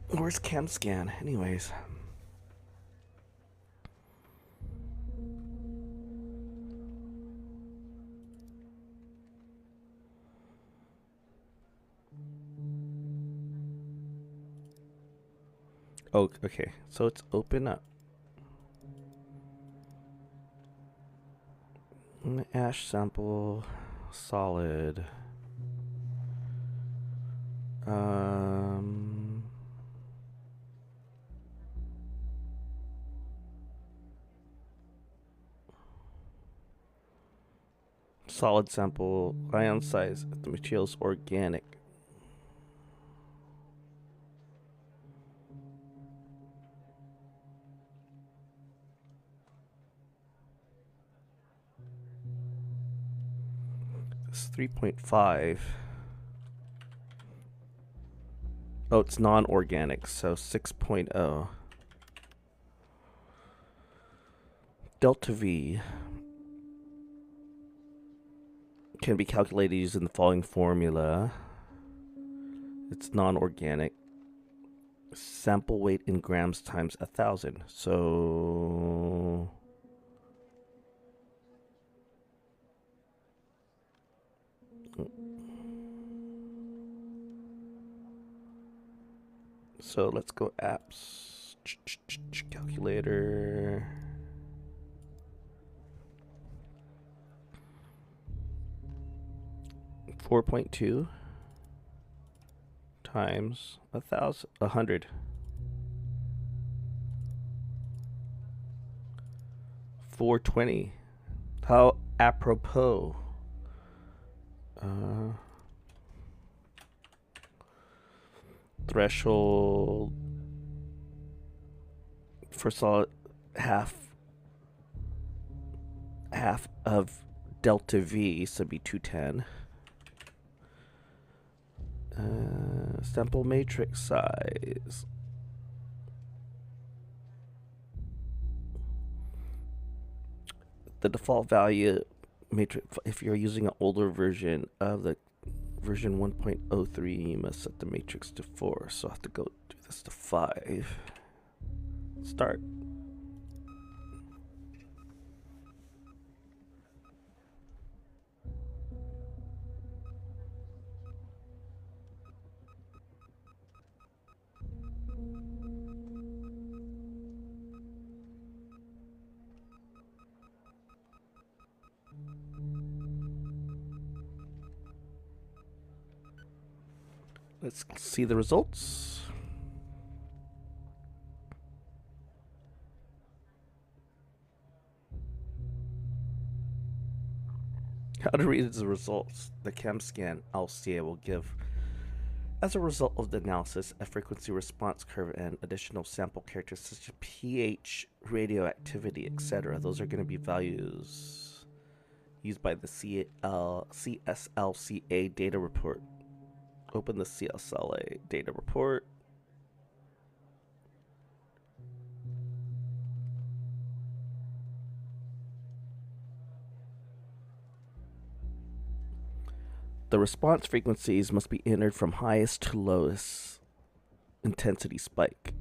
Speaker 1: Where's ChemScan anyways? Oh, okay. So it's open up. Ash sample, solid. Solid sample, ion size. The material's organic. It's 3.5. Oh, it's non-organic, so 6.0. Delta V can be calculated using the following formula. It's non-organic. Sample weight in grams times 1,000. So let's go apps. Calculator. $4.2 times 100. 420. How apropos. Threshold for solid half of delta V, so it'd be 210. Sample matrix size. The default value matrix, if you're using an older version of the version 1.03, you must set the matrix to 4. So I have to go do this to 5. Start. Let's see the results. How to read the results. The chem scan LCA will give, as a result of the analysis, a frequency response curve and additional sample characters such as pH, radioactivity, etc. Those are going to be values used by the CSLCA data report. Open the CSLA data report. The response frequencies must be entered from highest to lowest intensity spike.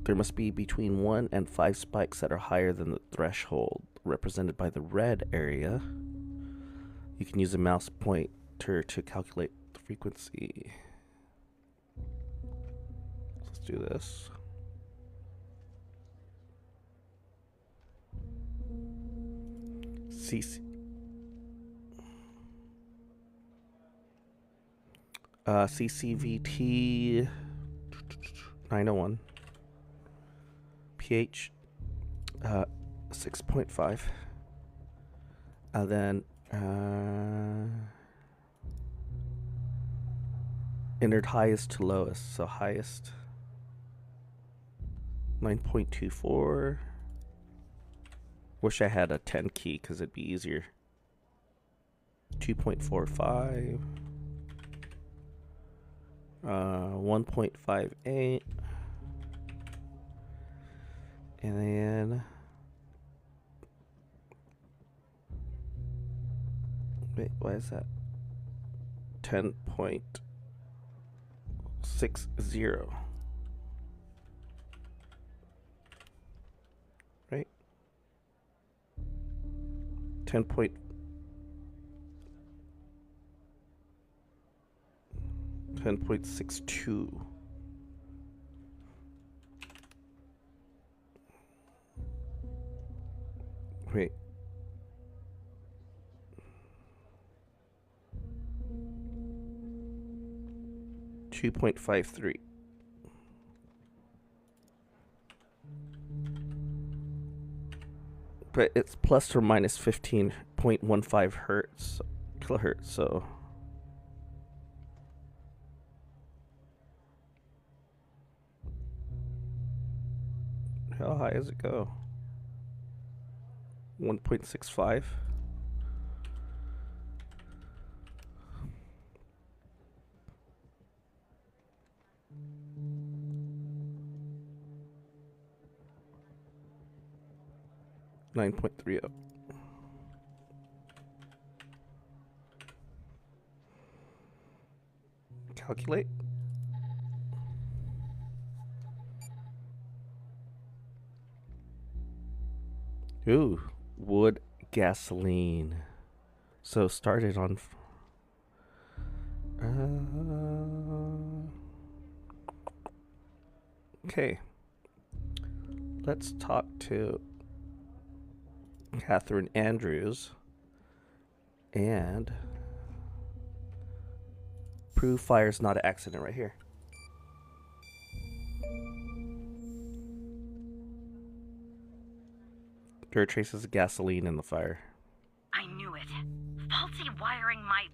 Speaker 1: There must be between 1 and 5 spikes that are higher than the threshold, represented by the red area. You can use a mouse pointer to calculate the frequency. Let's do this. CCVT 901, pH 6.5, and then entered highest to lowest, so highest 9.24. Wish I had a 10 key because it'd be easier. 2.45. 1.58, and then wait, why is that 10.60, right? 10.62. Wait. .53. But it's plus or minus 15.15 hertz, kilohertz, so how high does it go? 1.65. .30. Calculate. Ooh, wood gasoline. So started on. Okay. Let's talk to Catherine Andrews and prove fire's not an accident right here. There are traces of gasoline in the fire.
Speaker 6: I knew it. Faulty wiring might...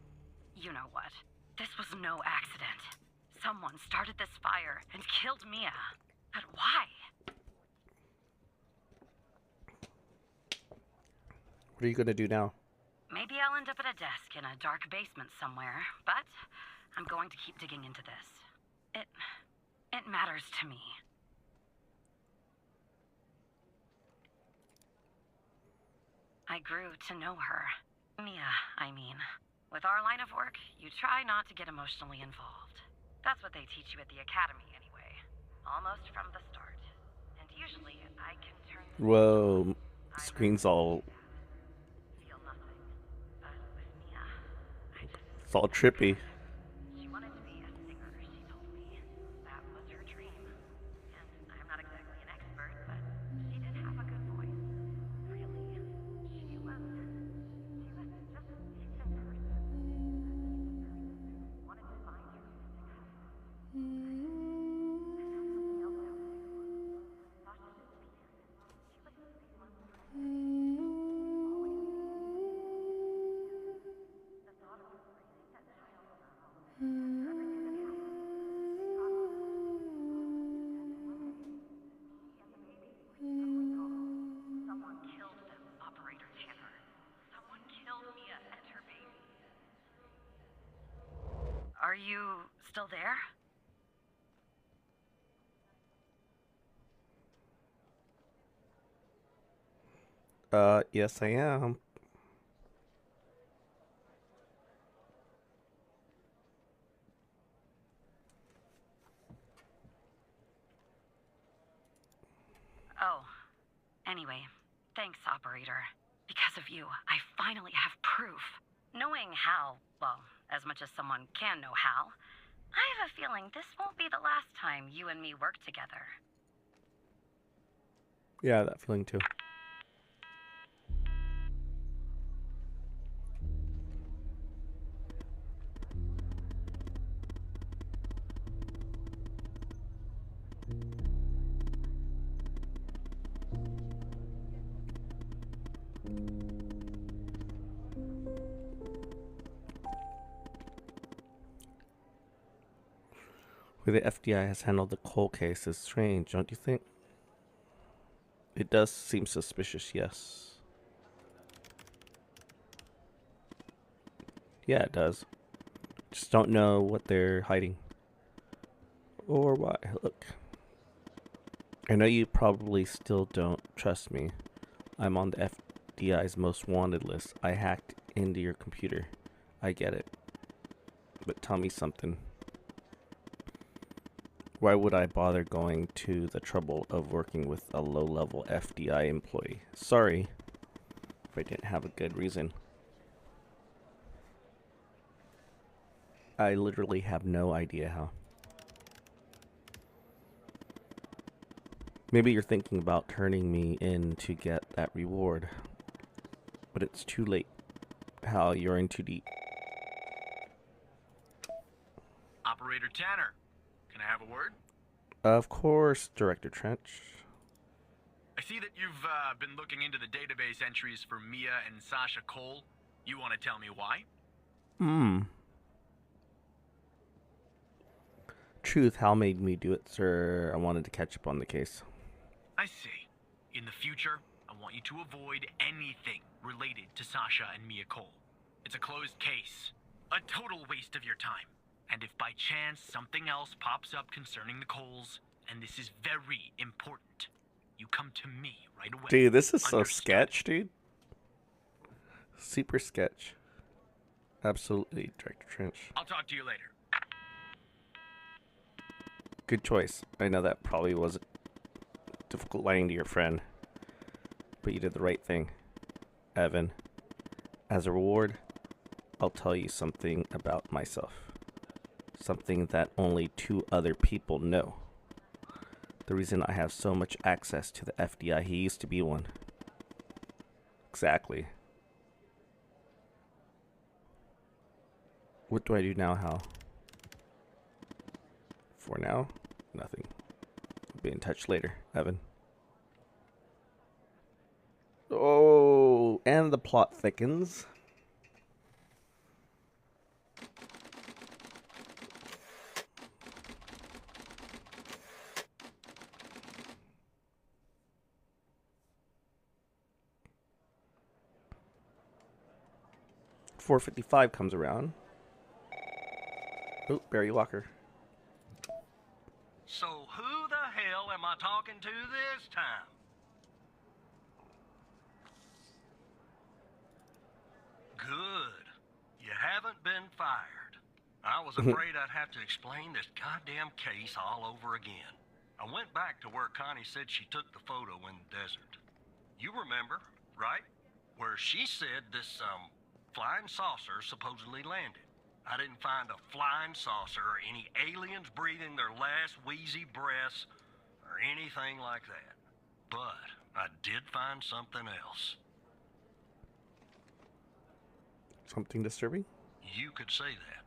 Speaker 6: You know what. This was no accident. Someone started this fire and killed Mia. But why?
Speaker 1: What are you going to do now?
Speaker 6: Maybe I'll end up at a desk in a dark basement somewhere, but I'm going to keep digging into this. It matters to me. I grew to know her. Mia, I mean. With our line of work, you try not to get emotionally involved. That's what they teach you at the academy anyway. Almost from the start. And usually, I can turn...
Speaker 1: Whoa, screen's all...
Speaker 6: Feel nothing. But with Mia,
Speaker 1: it's all trippy.
Speaker 6: She wanted to be a singer, she told me. That was her dream. And I'm not exactly an expert, but she did have a good voice. Really. She was just a decent person. Wanted to find her. you still there?
Speaker 1: Yes I am.
Speaker 6: Oh, anyway, thanks, operator. Because of you, I finally have proof. Knowing Hal, well, as much as someone can know Hal, I have a feeling this won't be the last time you and me work together.
Speaker 1: Yeah, that feeling too. The way the FBI has handled the Cole case is strange, don't you think? It does seem suspicious, yes. Yeah, it does. Just don't know what they're hiding. Or why. Look. I know you probably still don't trust me. I'm on the FBI's most wanted list. I hacked into your computer. I get it. But tell me something. Why would I bother going to the trouble of working with a low-level FDI employee? Sorry if I didn't have a good reason. I literally have no idea how. Maybe you're thinking about turning me in to get that reward. But it's too late. Hal, you're in too deep.
Speaker 3: Operator Tanner, can I have a word?
Speaker 1: Of course, Director Trench.
Speaker 3: I see that you've been looking into the database entries for Mia and Sasha Cole. You want to tell me why?
Speaker 1: Truth, Hal made me do it, sir. I wanted to catch up on the case.
Speaker 3: I see. In the future, I want you to avoid anything related to Sasha and Mia Cole. It's a closed case. A total waste of your time. And if by chance something else pops up concerning the Coles, and this is very important, you come to me right away.
Speaker 1: Dude, this is so
Speaker 3: Understood?
Speaker 1: sketch, dude. Super sketch. Absolutely, Director Trench.
Speaker 3: I'll talk to you later.
Speaker 1: Good choice. I know that probably was difficult lying to your friend, but you did the right thing, Evan. As a reward, I'll tell you something about myself. Something that only 2 other people know. The reason I have so much access to the FDI, he used to be one. Exactly. What do I do now, Hal? For now, nothing. I'll be in touch later, Evan. Oh, and the plot thickens. .455 comes around. Oh, Barry Walker.
Speaker 5: So who the hell am I talking to this time? Good. You haven't been fired. I was afraid I'd have to explain this goddamn case all over again. I went back to where Connie said she took the photo in the desert. You remember, right? Where she said this, flying saucer supposedly landed. I didn't find a flying saucer or any aliens breathing their last wheezy breaths or anything like that. But I did find something else.
Speaker 1: Something disturbing?
Speaker 5: You could say that.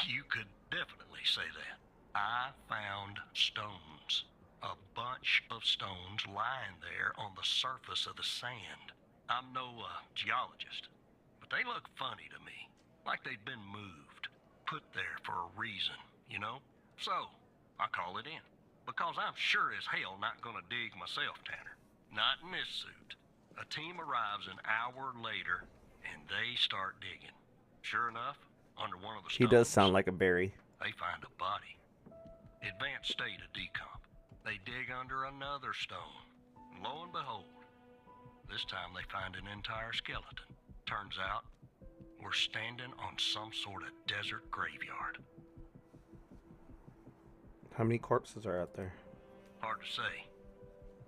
Speaker 5: You could definitely say that. I found stones. A bunch of stones lying there on the surface of the sand. I'm no geologist, but they look funny to me. Like they'd been moved. Put there for a reason, you know? So, I call it in. Because I'm sure as hell not gonna dig myself, Tanner. Not in this suit. A team arrives an hour later, and they start digging. Sure enough, under one of the stones...
Speaker 1: He does sound like a Barry.
Speaker 5: They find a body. Advanced state of decomp. They dig under another stone. Lo and behold, this time they find an entire skeleton. Turns out, we're standing on some sort of desert graveyard.
Speaker 1: How many corpses are out there?
Speaker 5: Hard to say,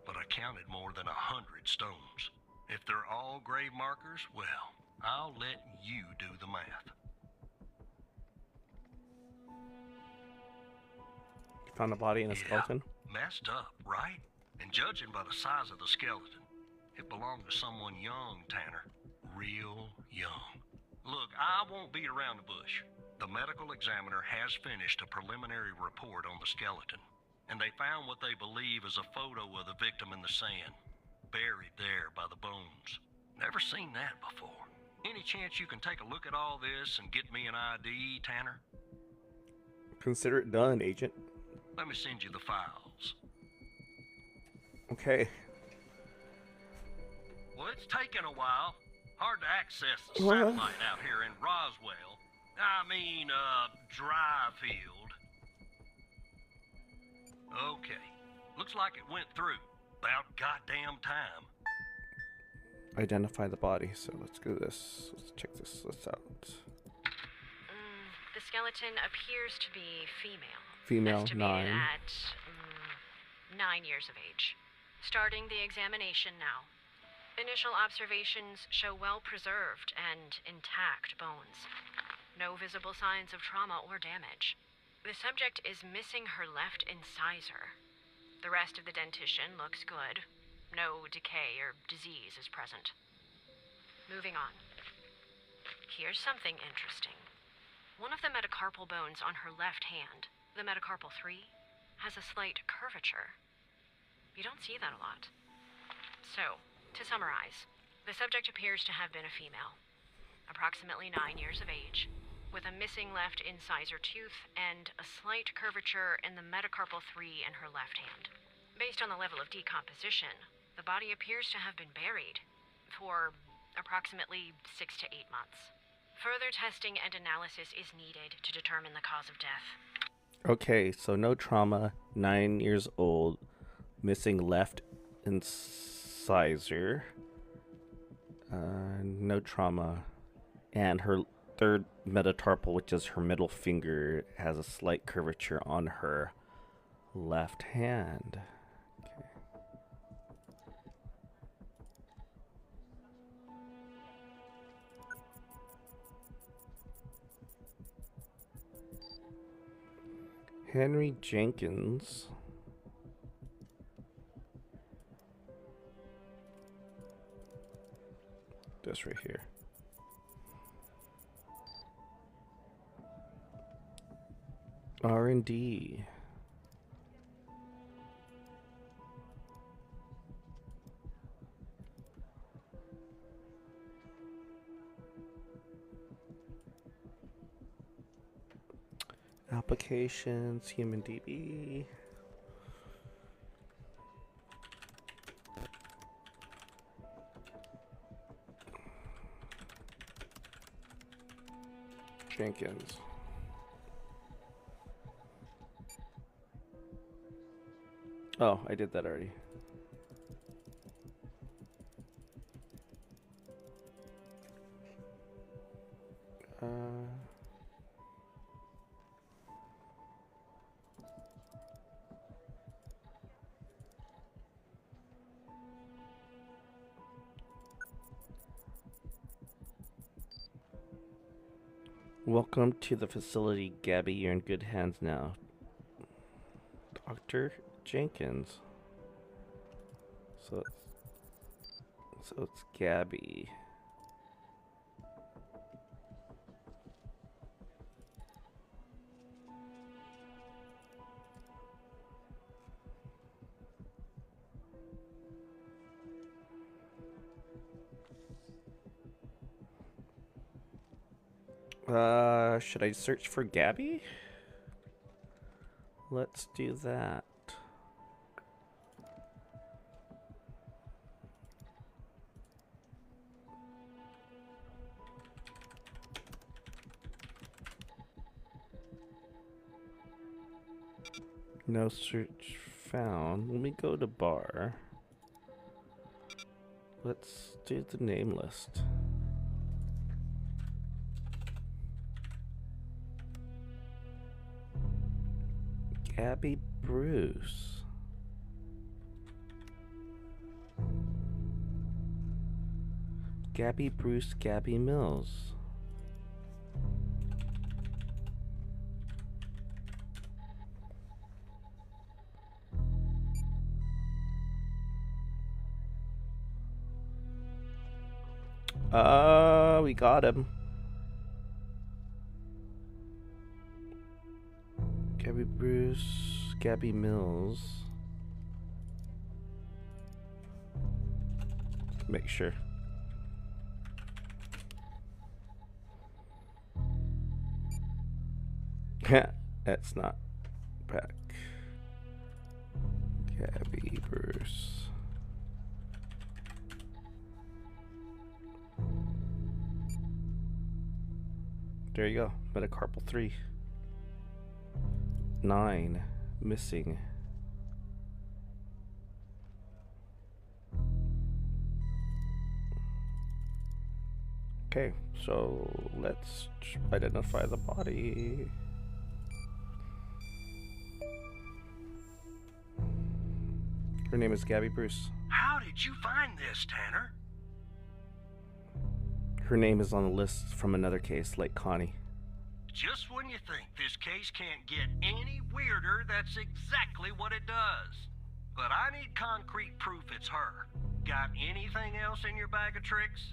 Speaker 5: but I counted more than 100 stones. If they're all grave markers, well, I'll let you do the math.
Speaker 1: You found a body and a skeleton?
Speaker 5: Messed up, right? And judging by the size of the skeleton, it belonged to someone young, Tanner. Real young. Look, I won't beat around the bush. The medical examiner has finished a preliminary report on the skeleton, and they found what they believe is a photo of the victim in the sand, buried there by the bones. Never seen that before. Any chance you can take a look at all this and get me an ID, Tanner?
Speaker 1: Consider it done, Agent.
Speaker 5: Let me send you the files.
Speaker 1: Okay.
Speaker 5: Well, it's taken a while. Hard to access the satellite out here in Roswell. Dryfield. Okay. Looks like it went through. About goddamn time.
Speaker 1: Identify the body, so let's do this. Let's check this out.
Speaker 7: The skeleton appears to be female.
Speaker 1: Female,
Speaker 7: estimated
Speaker 1: 9.
Speaker 7: at 9 years of age. Starting the examination now. Initial observations show well-preserved and intact bones. No visible signs of trauma or damage. The subject is missing her left incisor. The rest of the dentition looks good. No decay or disease is present. Moving on. Here's something interesting. One of the metacarpal bones on her left hand, the metacarpal 3, has a slight curvature. You don't see that a lot. So, to summarize, the subject appears to have been a female, approximately 9 years of age, with a missing left incisor tooth and a slight curvature in the metacarpal 3 in her left hand. Based on the level of decomposition, the body appears to have been buried for approximately 6 to 8 months. Further testing and analysis is needed to determine the cause of death.
Speaker 1: Okay, so no trauma, 9 years old, missing left incisor, no trauma, and her third metatarpal, which is her middle finger, has a slight curvature on her left hand. Okay. Henry Jenkins. This right here. R&D. Applications, HumanDB. Jenkins. Oh, I did that already. Welcome to the facility, Gabby. You're in good hands now. Dr. Jenkins. So it's Gabby. Should I search for Gabby? Let's do that. No search found. Let me go to bar. Let's do the name list. Gabby Bruce. Gabby Bruce, Gabby Mills. We got him. Gabby Bruce, Gabby Mills. Make sure. That's not back. Gabby Bruce. There you go. Metacarpal 3. 9 missing. Okay, so let's identify the body. Her name is Gabby Bruce.
Speaker 5: How did you find this, Tanner?
Speaker 1: Her name is on the list from another case, Lake Connie.
Speaker 5: Just when you think this case can't get any weirder, that's exactly what it does. But I need concrete proof it's her. Got anything else in your bag of tricks?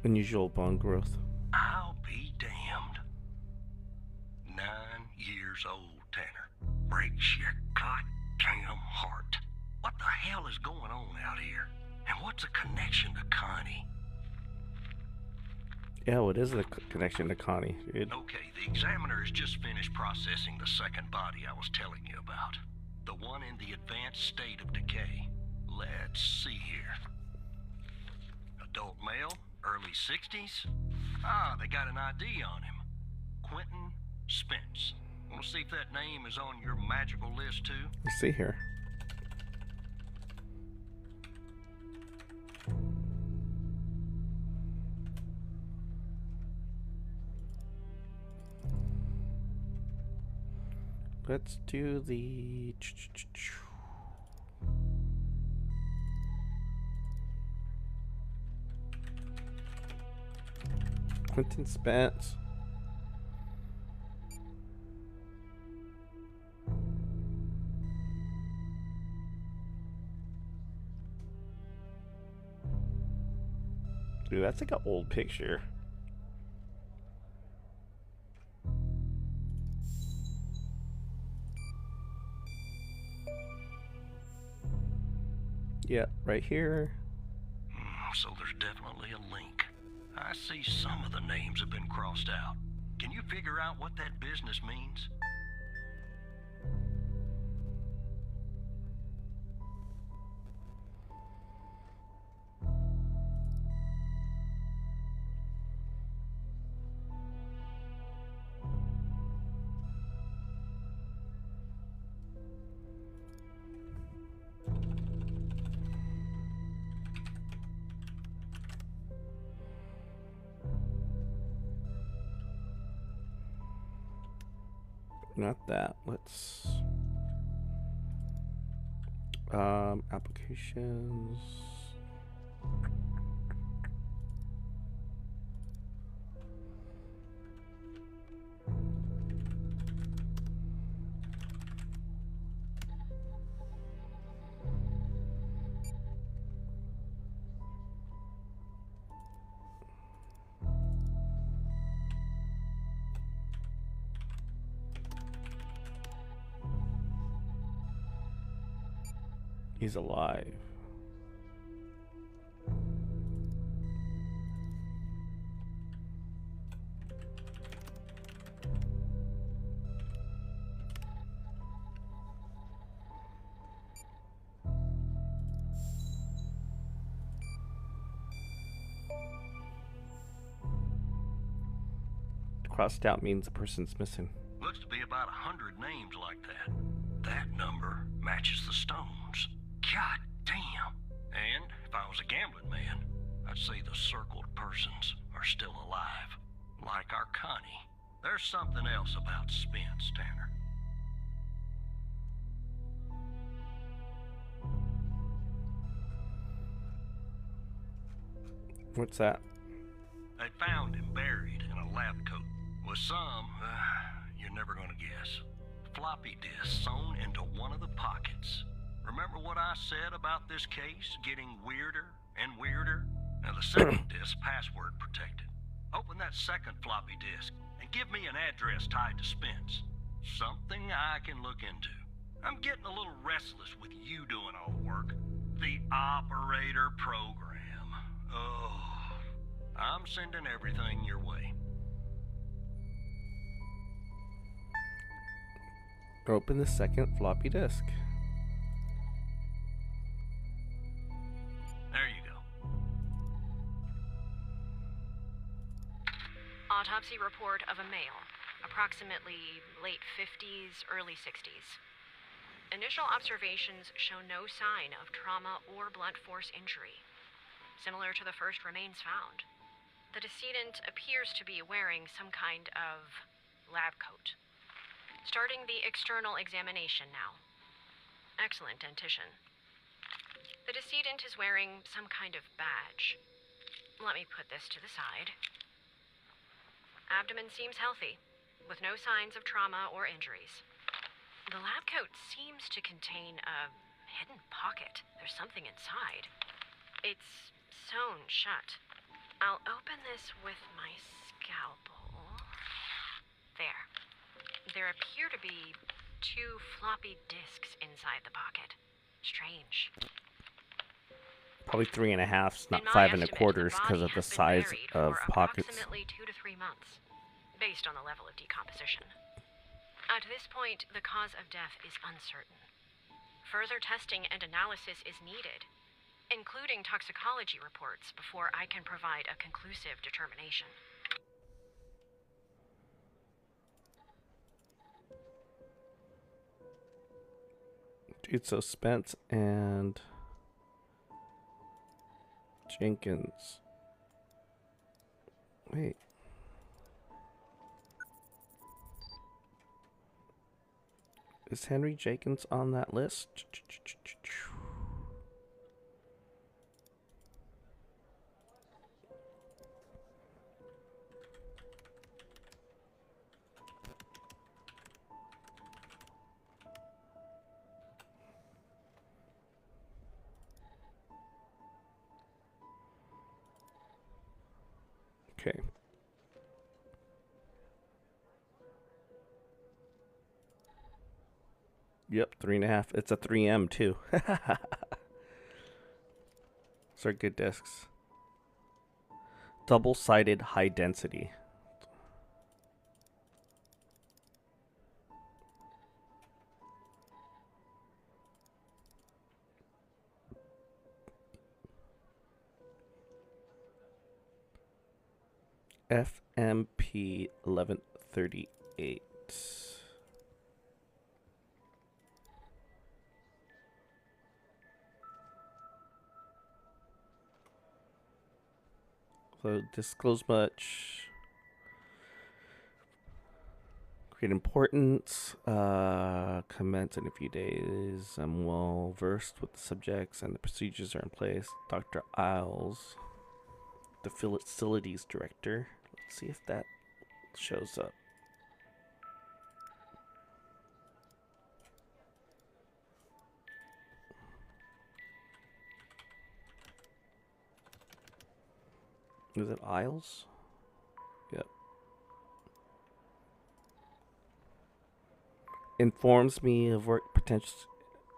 Speaker 1: Unusual bone growth.
Speaker 5: I'll be damned. 9 years old, Tanner. Breaks your goddamn heart. What the hell is going on out here? And what's a connection to Connie?
Speaker 1: Yeah, what is the connection to Connie, dude?
Speaker 5: Okay, the examiner has just finished processing the second body I was telling you about. The one in the advanced state of decay. Let's see here. Adult male, early 60s. Ah, they got an ID on him. Quentin Spence. Want to see if that name is on your magical list too?
Speaker 1: Let's see here. Let's do the Quentin Spence. Dude, that's like an old picture. Yeah, right here.
Speaker 5: So there's definitely a link. I see some of the names have been crossed out. Can you figure out what that business means?
Speaker 1: Not that. Let's applications. He's alive. crossed out means a person's missing.
Speaker 5: Looks to be about 100 names like that. That number matches the stones. God damn. And if I was a gambling man, I'd say the circled persons are still alive. Like our Connie. There's something else about Spence, Tanner.
Speaker 1: What's that?
Speaker 5: They found him buried in a lab coat with some, you're never gonna guess, floppy disk sewn into one of the pockets. Remember what I said about this case getting weirder and weirder? Now the second disk password protected. Open that second floppy disk and give me an address tied to Spence. Something I can look into. I'm getting a little restless with you doing all the work. The operator program. Oh, I'm sending everything your way.
Speaker 1: Open the second floppy disk.
Speaker 5: There you go.
Speaker 7: Autopsy report of a male, approximately late 50s, early 60s. Initial observations show no sign of trauma or blunt force injury, similar to the first remains found. The decedent appears to be wearing some kind of lab coat. Starting the external examination now. Excellent dentition. The decedent is wearing some kind of badge. Let me put this to the side. Abdomen seems healthy, with no signs of trauma or injuries. The lab coat seems to contain a hidden pocket. There's something inside. It's sewn shut. I'll open this with my scalpel. There. There appear to be 2 floppy disks inside the pocket. Strange.
Speaker 1: Probably 3.5, not
Speaker 7: In my
Speaker 1: 5
Speaker 7: estimate,
Speaker 1: quarters,
Speaker 7: the
Speaker 1: because
Speaker 7: body
Speaker 1: of the
Speaker 7: has been
Speaker 1: size
Speaker 7: buried
Speaker 1: of
Speaker 7: for
Speaker 1: pockets.
Speaker 7: approximately 2 to 3 months, based on the level of decomposition. At this point, the cause of death is uncertain. Further testing and analysis is needed, including toxicology reports, before I can provide a conclusive determination.
Speaker 1: Dude, so Spence and Jenkins. Wait. Is Henry Jenkins on that list? Okay. Yep, 3.5. It's a 3M too. Those are good discs. Double-sided high density. FMP 1138. So disclose much. Great importance. Commence in a few days. I'm well versed with the subjects and the procedures are in place. Dr. Isles, the facilities director. Let's see if that shows up. Is it Isles? Yep. Informs me of work potential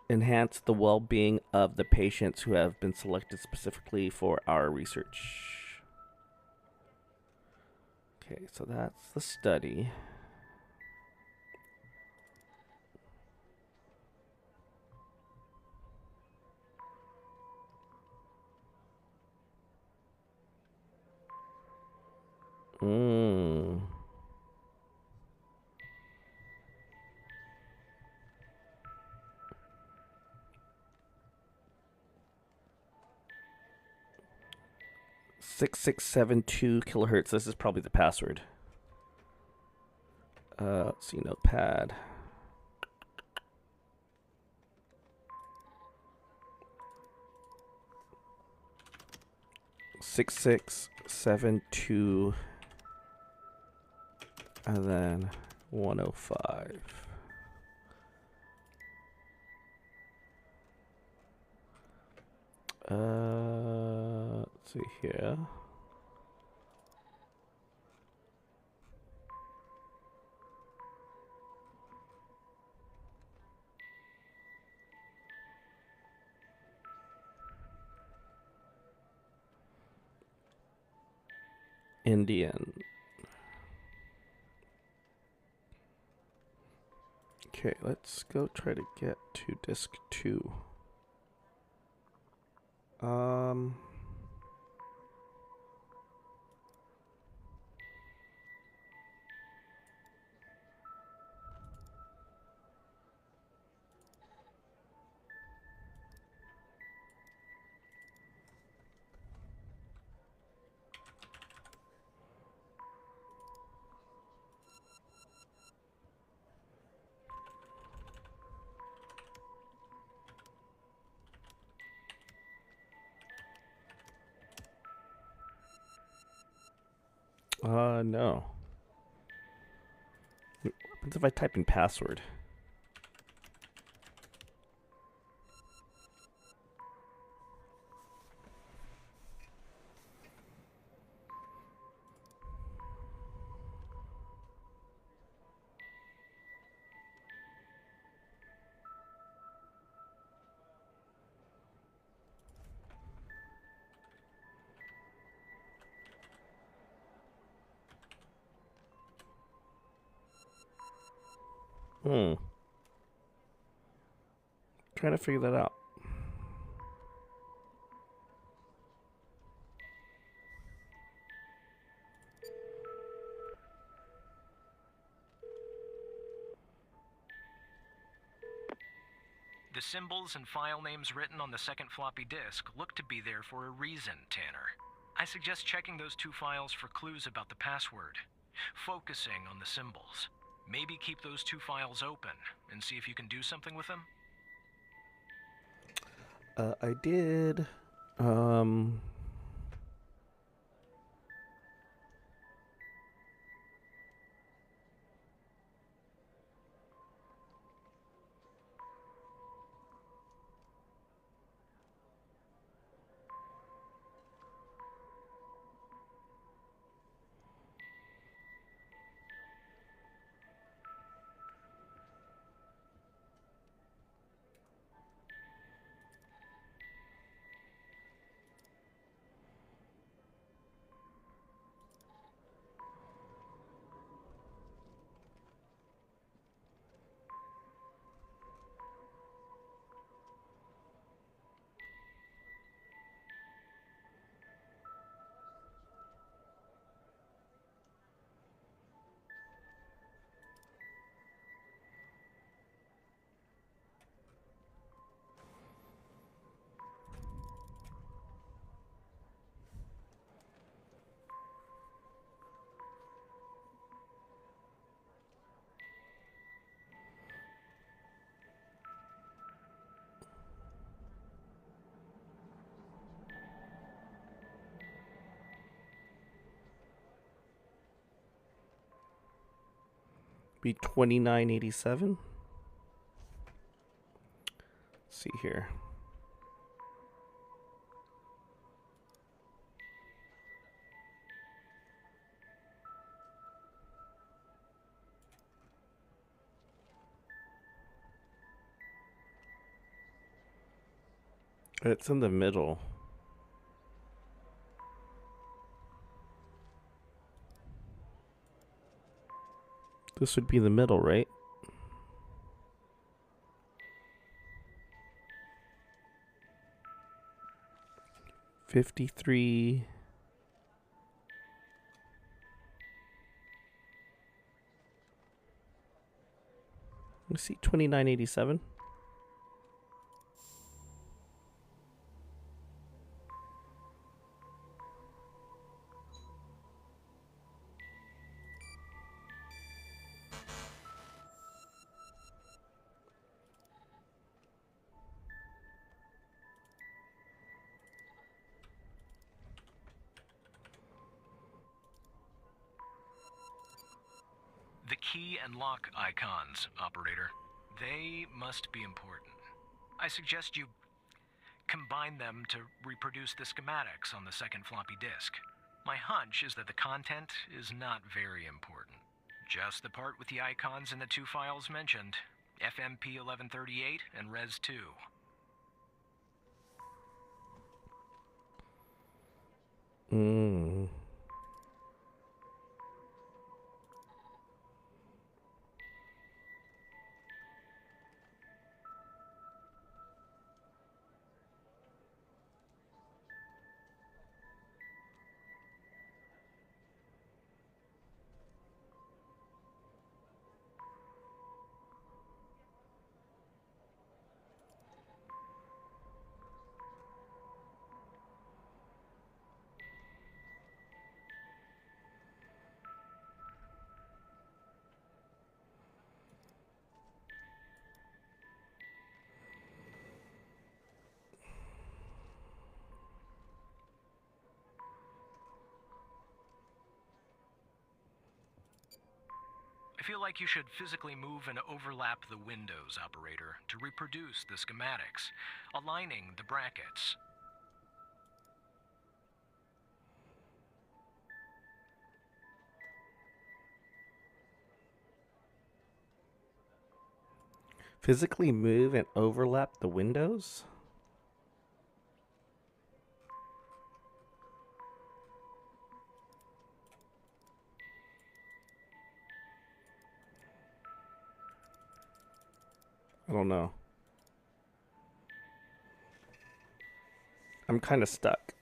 Speaker 1: enhance the well-being of the patients who have been selected specifically for our research. Okay, so that's the study. 6672 kilohertz. This is probably the password. Let's see, notepad. Six six seven two, and then 105. Let's see here. Indian. Okay, let's go try to get to disk 2. No. What happens if I type in password? Trying to figure that out.
Speaker 3: The symbols and file names written on the second floppy disk look to be there for a reason, Tanner. I suggest checking those 2 files for clues about the password, focusing on the symbols. Maybe keep those 2 files open and see if you can do something with them.
Speaker 1: I did. Be 2987. Let's see here. It's in the middle. This would be the middle, right? $53. Let me see, 2987.
Speaker 3: key and lock icons, Operator. They must be important. I suggest you combine them to reproduce the schematics on the second floppy disk. My hunch is that the content is not very important. Just the part with the icons in the two files mentioned, FMP 1138 and Res 2. I feel like you should physically move and overlap the windows, Operator, to reproduce the schematics, aligning the brackets.
Speaker 1: Physically move and overlap the windows? I don't know. I'm kind of stuck.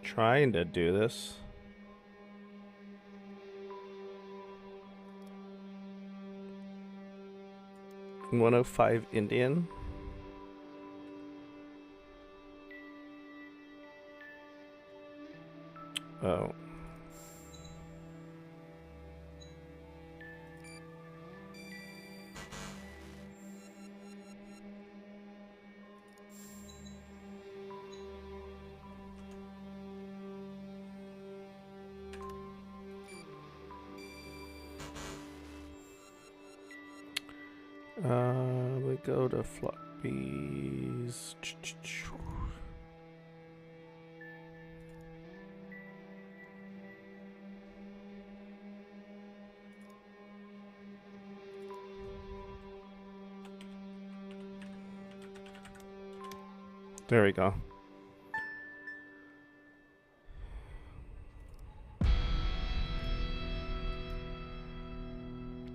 Speaker 1: Trying to do this. $105 Indian. Oh. We go to floppies. There we go.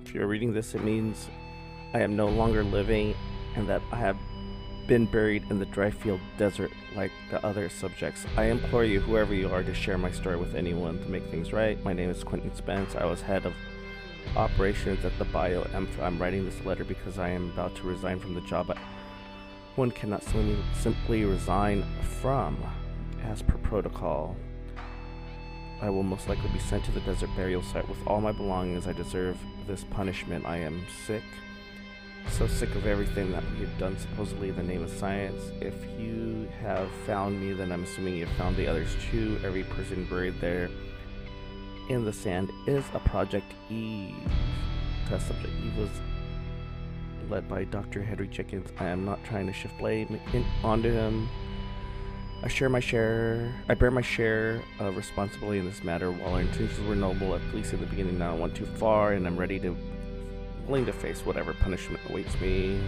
Speaker 1: If you're reading this, it means I am no longer living and that I have been buried in the Dryfield Desert like the other subjects. I implore you, whoever you are, to share my story with anyone to make things right. My name is Quentin Spence. I was head of operations at the Bio. I'm writing this letter because I am about to resign from the job one cannot simply resign from, as per protocol. I will most likely be sent to the desert burial site with all my belongings. I deserve this punishment. I am sick. So sick of everything that we have done supposedly in the name of science. If you have found me, then I'm assuming you've found the others too. Every person buried there in the sand is a Project Eve. Test subject Eve was led by Dr. Henry Jenkins. I am not trying to shift blame onto him. I bear my share of responsibility in this matter. While our intentions were noble, at least in the beginning, now I went too far, and I'm willing to face whatever punishment awaits me.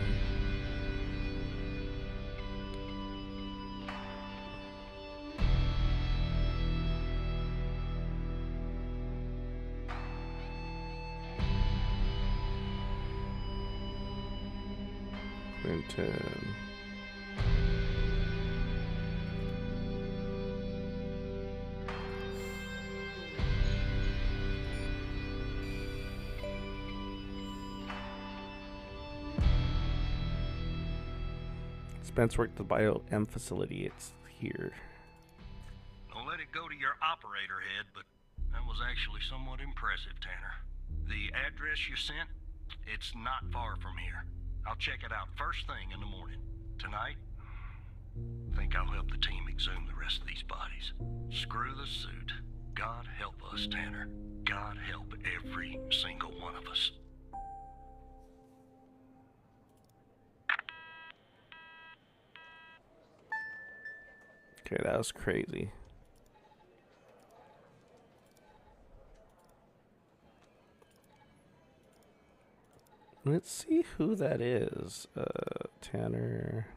Speaker 1: Quentin. Spence worked at the Bio-M facility. It's here.
Speaker 5: Don't let it go to your operator head, but that was actually somewhat impressive, Tanner. The address you sent, it's not far from here. I'll check it out first thing in the morning. Tonight, I think I'll help the team exhume the rest of these bodies. Screw the suit. God help us, Tanner. God help every single one of us.
Speaker 1: Okay, that was crazy. Let's see who that is. Tanner.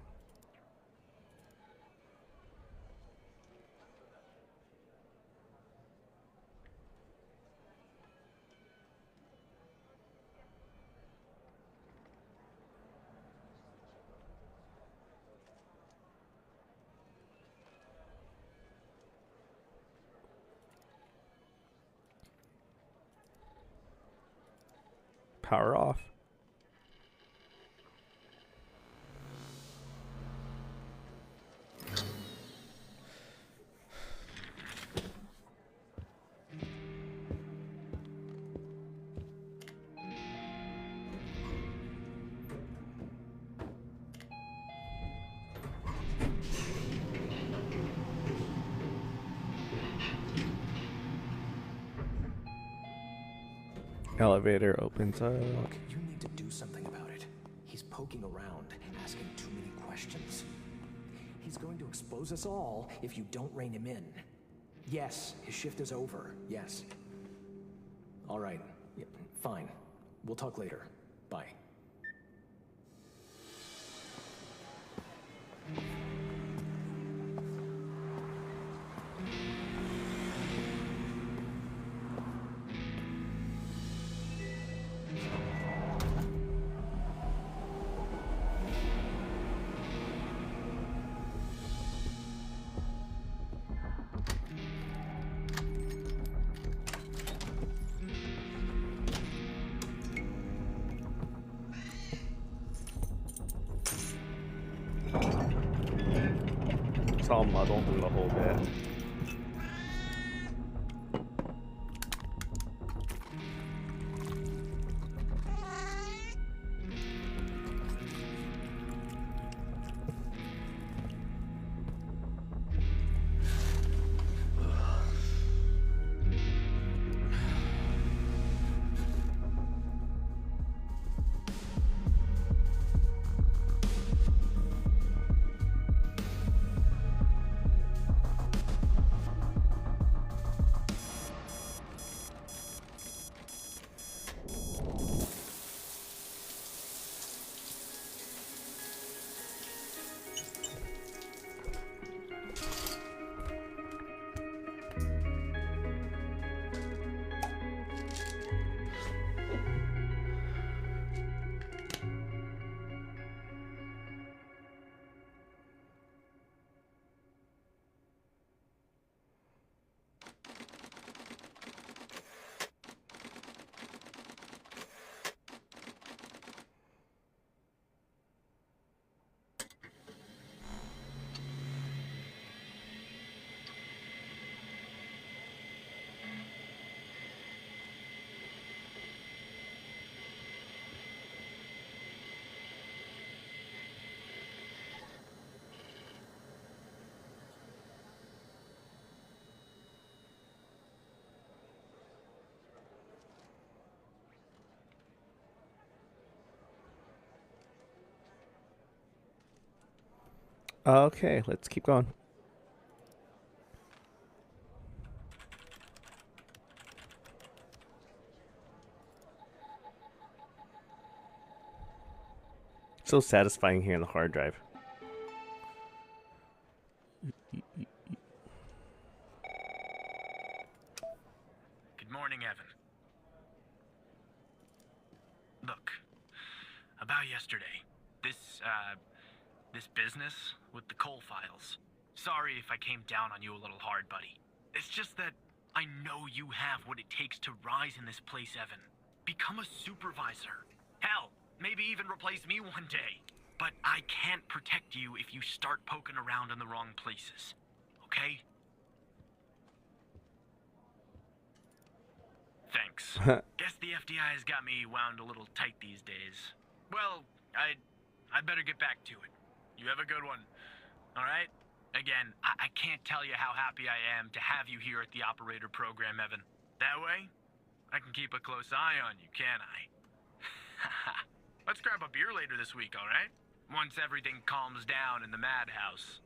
Speaker 1: Power off. Elevator opens up.
Speaker 8: Look, you need to do something about it. He's poking around, asking too many questions. He's going to expose us all if you don't rein him in. Yes, his shift is over. Yes. All right. Yeah, fine. We'll talk later. Bye.
Speaker 1: It's all muddled in the whole bit. Okay, let's keep going. So satisfying here in the hard drive.
Speaker 3: Good morning, Evan. Look, about yesterday, this business with the coal files. Sorry if I came down on you a little hard, buddy. It's just that I know you have what it takes to rise in this place, Evan. Become a supervisor. Hell, maybe even replace me one day. But I can't protect you if you start poking around in the wrong places. Okay? Thanks. Guess the FDI has got me wound a little tight these days. Well, I'd better get back to it. You have a good one. All right? Again, I can't tell you how happy I am to have you here at the operator program, Evan. That way, I can keep a close eye on you, can't I? Let's grab a beer later this week, all right? Once everything calms down in the madhouse.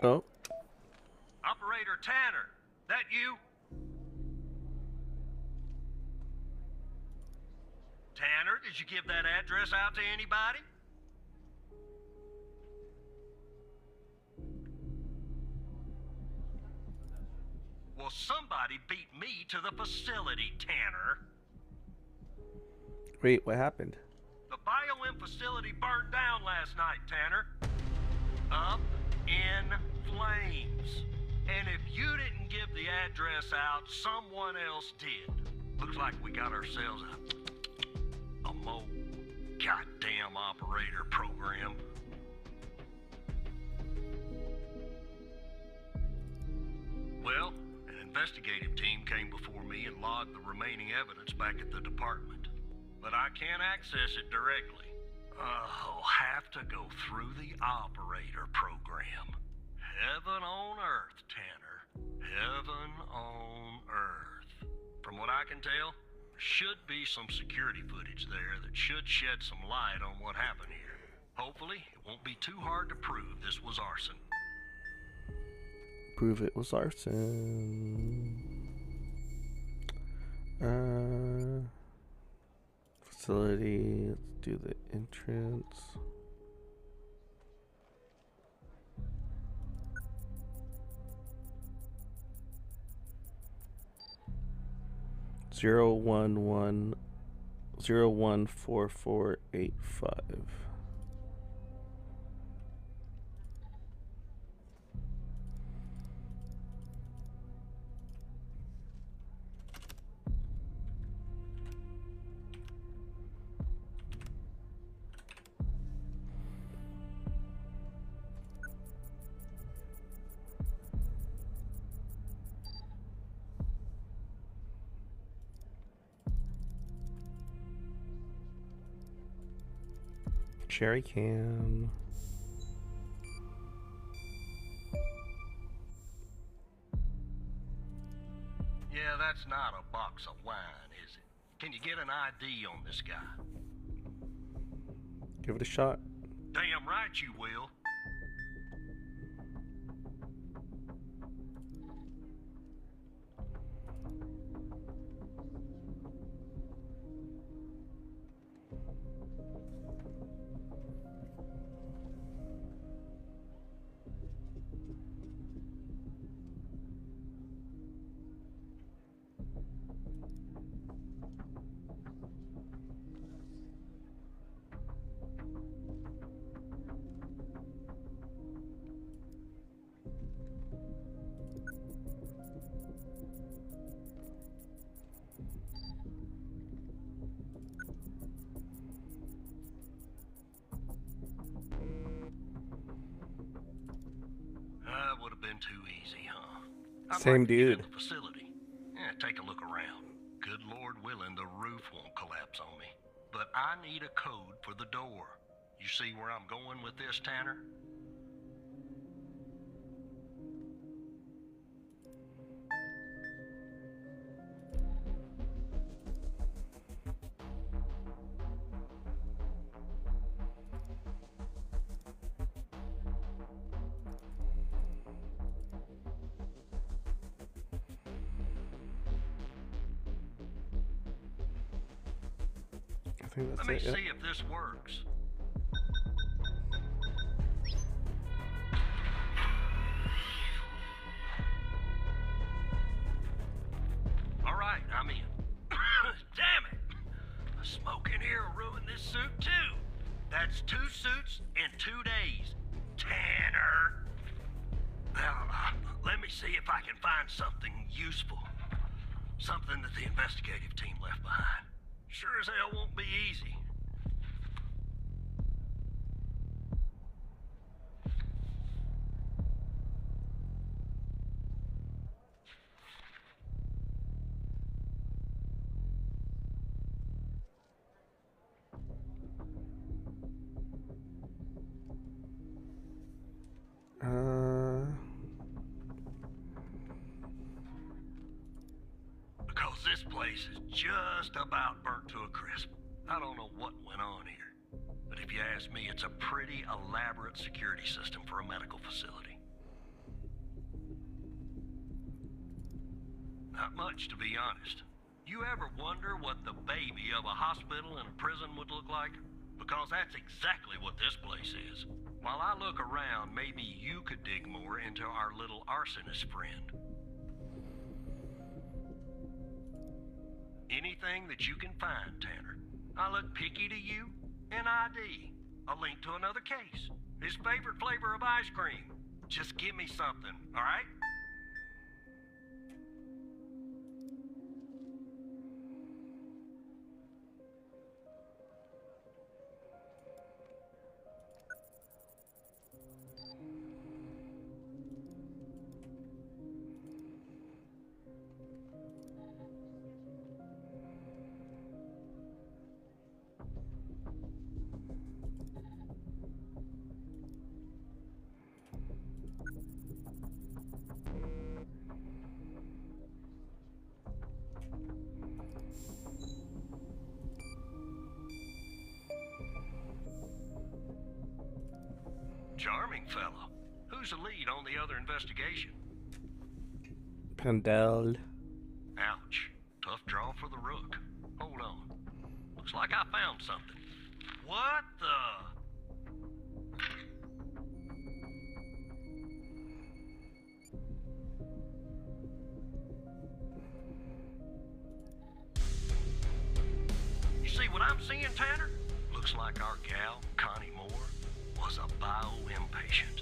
Speaker 1: Oh.
Speaker 5: Operator Tanner, that you? Tanner, did you give that address out to anybody? Well, somebody beat me to the facility, Tanner.
Speaker 1: Wait, what happened?
Speaker 5: The BioM facility burned down last night, Tanner. Up in flames. And if you didn't give the address out, someone else did. Looks like we got ourselves a mole goddamn operator program. Well, an investigative team came before me and logged the remaining evidence back at the department. But I can't access it directly. I'll have to go through the operator program. Heaven on earth, Tanner. Heaven on earth. From what I can tell, there should be some security footage there that should shed some light on what happened here. Hopefully, it won't be too hard to prove this was arson.
Speaker 1: Prove it was arson. Facility. Let's do the entrance. Zero 014485. Sherry can.
Speaker 5: Yeah, that's not a box of wine, is it? Can you get an ID on this guy?
Speaker 1: Give it a shot.
Speaker 5: Damn right you will. Would have been too easy, huh?
Speaker 1: Same dude.
Speaker 5: The facility. Yeah, take a look around. Good Lord willing, the roof won't collapse on me. But I need a code for the door. You see where I'm going with this, Tanner?
Speaker 1: think that's
Speaker 5: Let me
Speaker 1: it.
Speaker 5: see if this works. All right, I'm in. Damn it! The smoke in here will ruin this suit too. That's 2 suits in 2 days. Tanner! Now, let me see if I can find something useful. Something that the investigative team left behind. Sure as hell won't be easy. Because this place is just about burnt to a crisp. I don't know what went on here. But if you ask me, it's a pretty elaborate security system for a medical facility. Not much, to be honest. You ever wonder what the baby of a hospital and a prison would look like? Because that's exactly what this place is. While I look around, maybe you could dig more into our little arsonist friend. Anything that you can find, Tanner. I look picky to you, an ID, a link to another case, his favorite flavor of ice cream. Just give me something, all right? Charming fellow. Who's the lead on the other investigation?
Speaker 1: Pendel.
Speaker 5: Ouch. Tough draw for the rook. Hold on. Looks like I found something. What the? You see what I'm seeing, Tanner? Looks like our gal, Connie Moore, was a bio-impatient.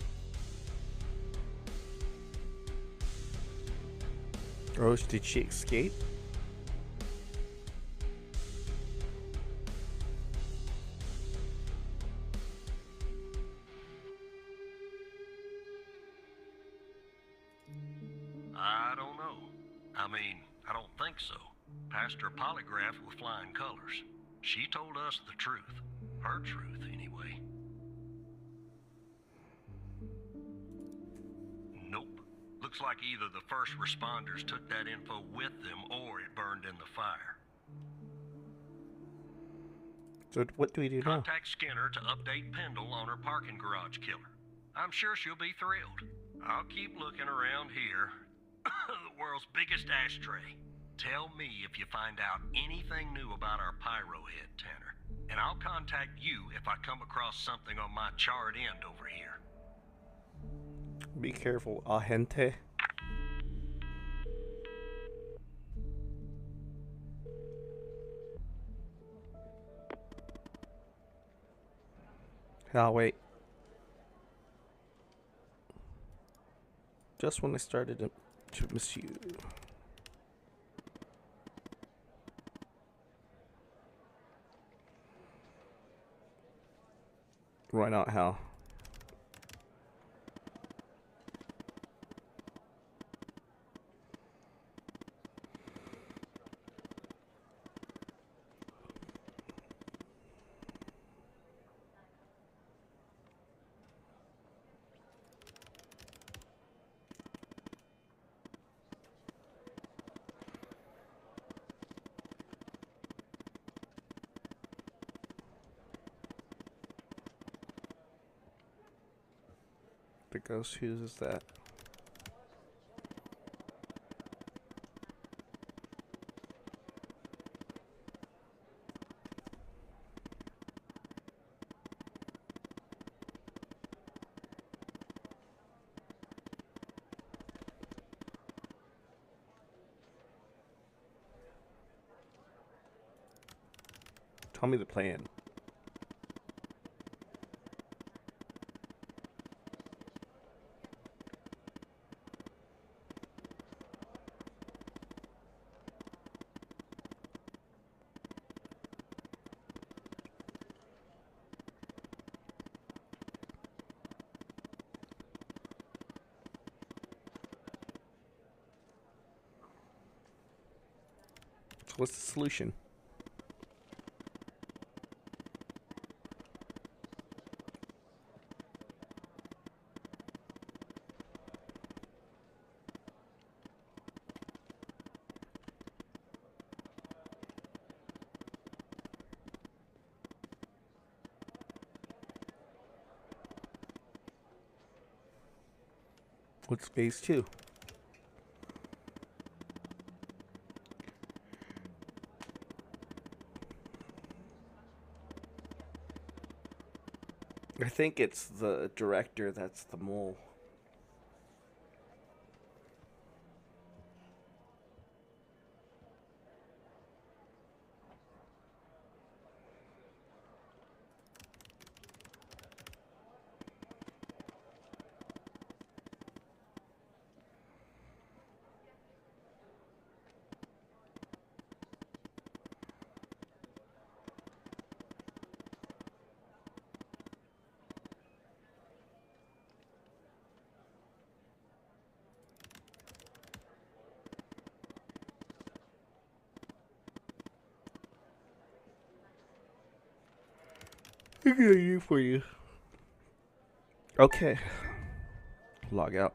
Speaker 1: Oh, did she escape?
Speaker 5: I don't know. I mean, I don't think so. Passed her polygraph with flying colors. She told us the truth. Her truth, anyway. Nope. Looks like either the first responders took that info with them or it burned in the fire.
Speaker 1: So what do we do now?
Speaker 5: Contact Skinner to update Pendle on her parking garage killer. I'm sure she'll be thrilled. I'll keep looking around here. The world's biggest ashtray. Tell me if you find out anything new about our pyro head, Tanner. And I'll contact you if I come across something on my charred end over here.
Speaker 1: Be careful, agente. Ah, wait. Just when I started to miss you. Why not, Hal? The ghost, whose is that? Tell me the plan. So what's the solution? What's phase 2? I think it's the director that's the mole. What can I do for you? Okay. Log out.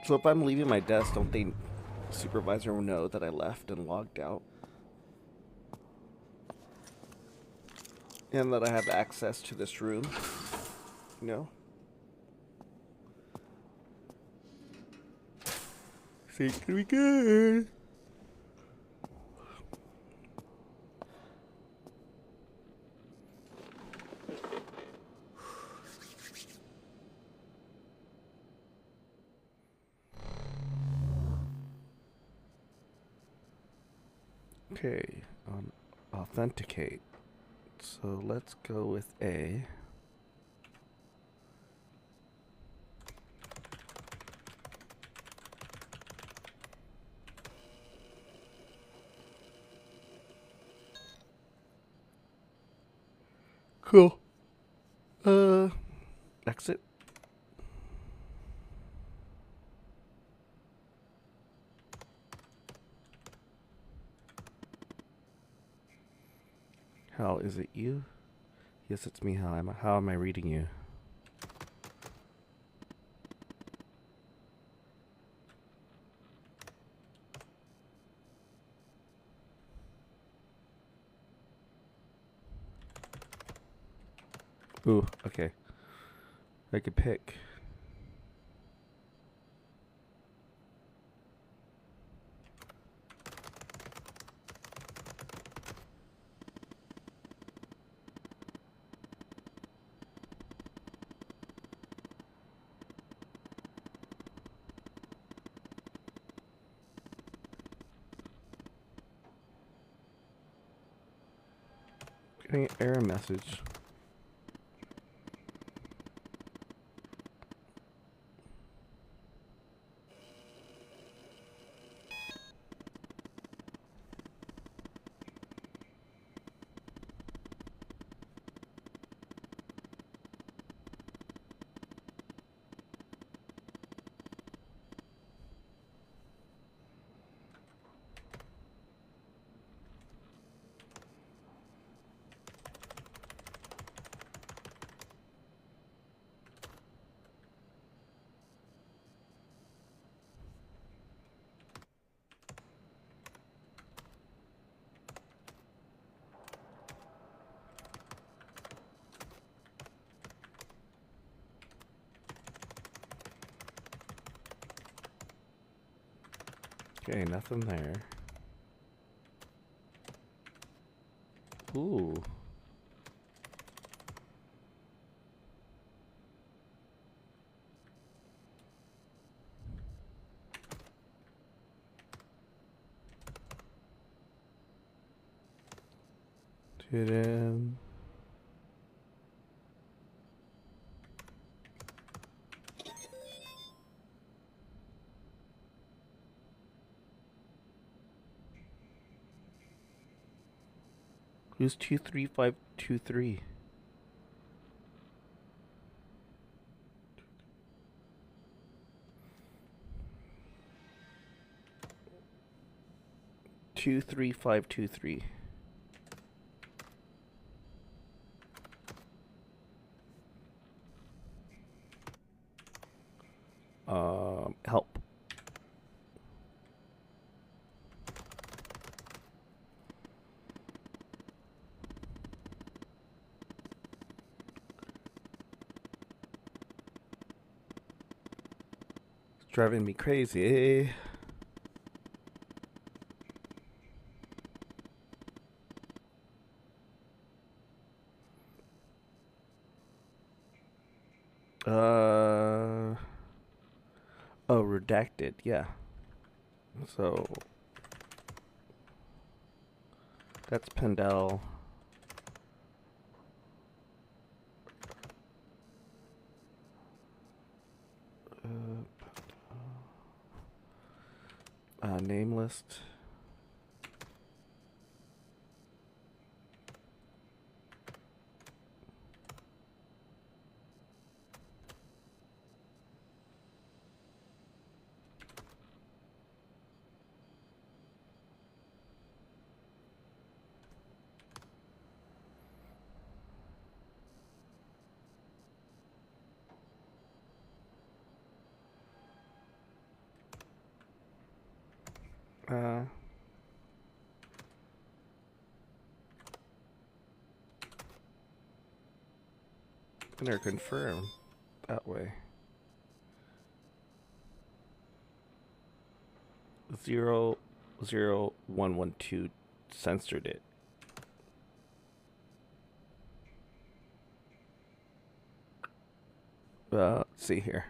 Speaker 1: So if I'm leaving my desk, don't the supervisor know that I left and logged out? And that I have access to this room? No? See, it's gonna be good. Okay, authenticate. So let's go with A. Cool. Exit. Hal, is it you? Yes, it's me, Hal. How am I reading you? Ooh, okay. I could pick. Getting an error message. Okay, nothing there. Ooh. Did Who's 23523? Two, 3, 5, 2, 3. Help. It's driving me crazy. Oh, redacted, yeah. So that's Pendel. Name list. Gonna confirm that way. 00112 censored it. Let's see here.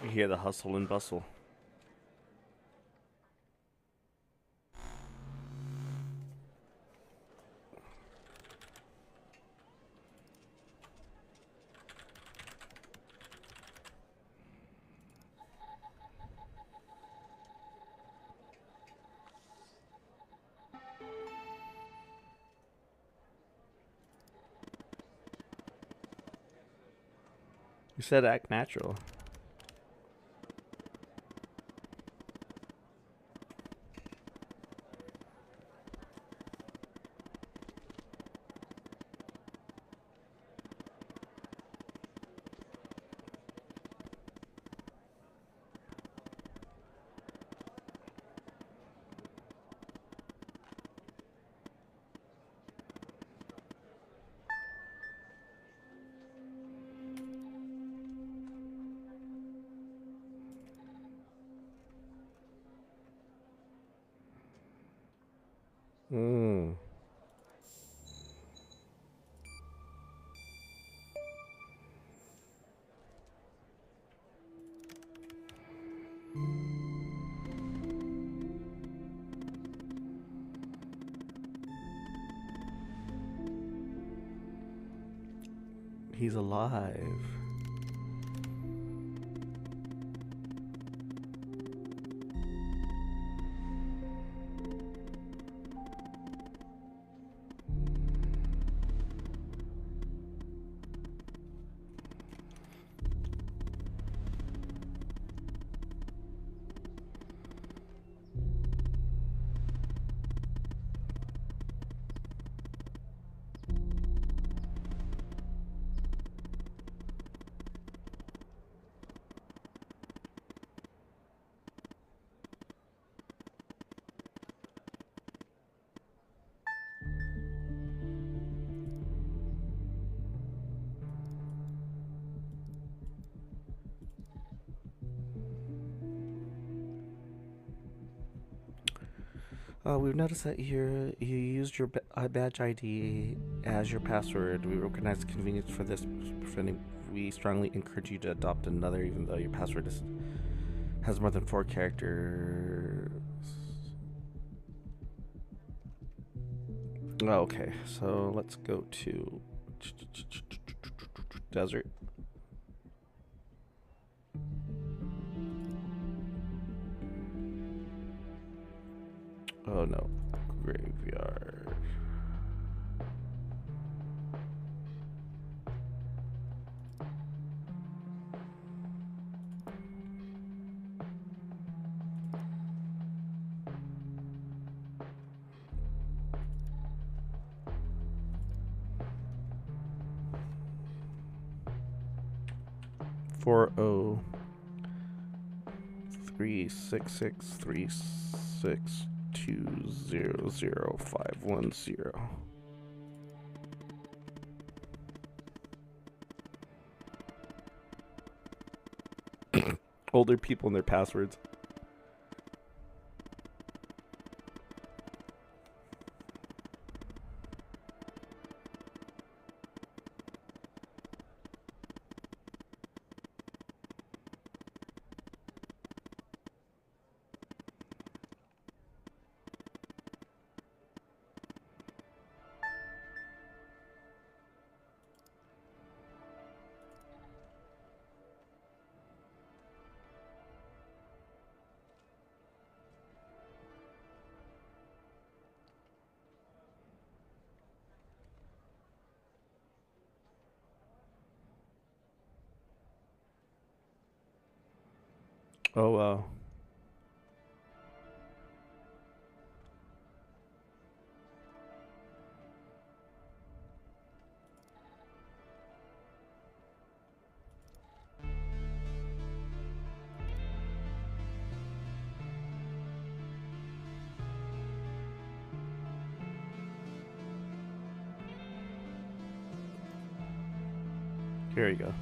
Speaker 1: You hear the hustle and bustle. You said act natural. He's alive. We've noticed that you used your badge ID as your password. We recognize the convenience for this. We strongly encourage you to adopt another, even though your password has more than 4 characters. Okay, so let's go to desert. Oh no, graveyard. Four 36636200510. Older people and their passwords. Oh, wow. Here you go.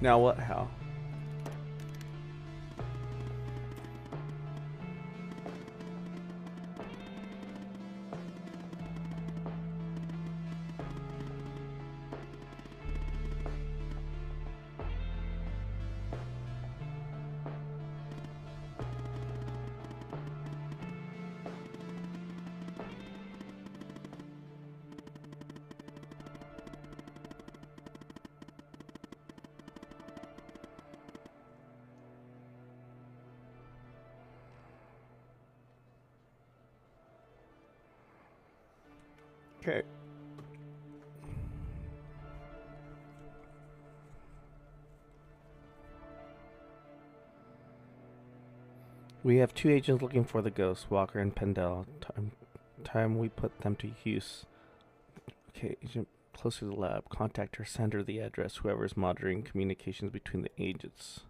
Speaker 1: Now what? How? Okay. We have 2 agents looking for the ghosts, Walker and Pendel. Time we put them to use. Okay, agent closer to the lab. Contact her, send her the address, whoever's monitoring communications between the agents.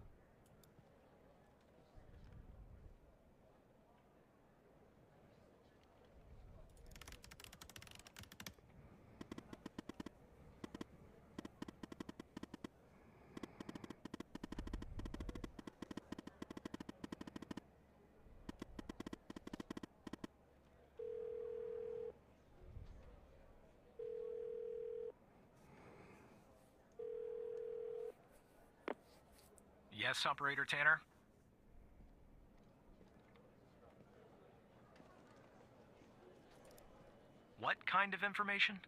Speaker 3: Yes, Operator Tanner? What kind of information?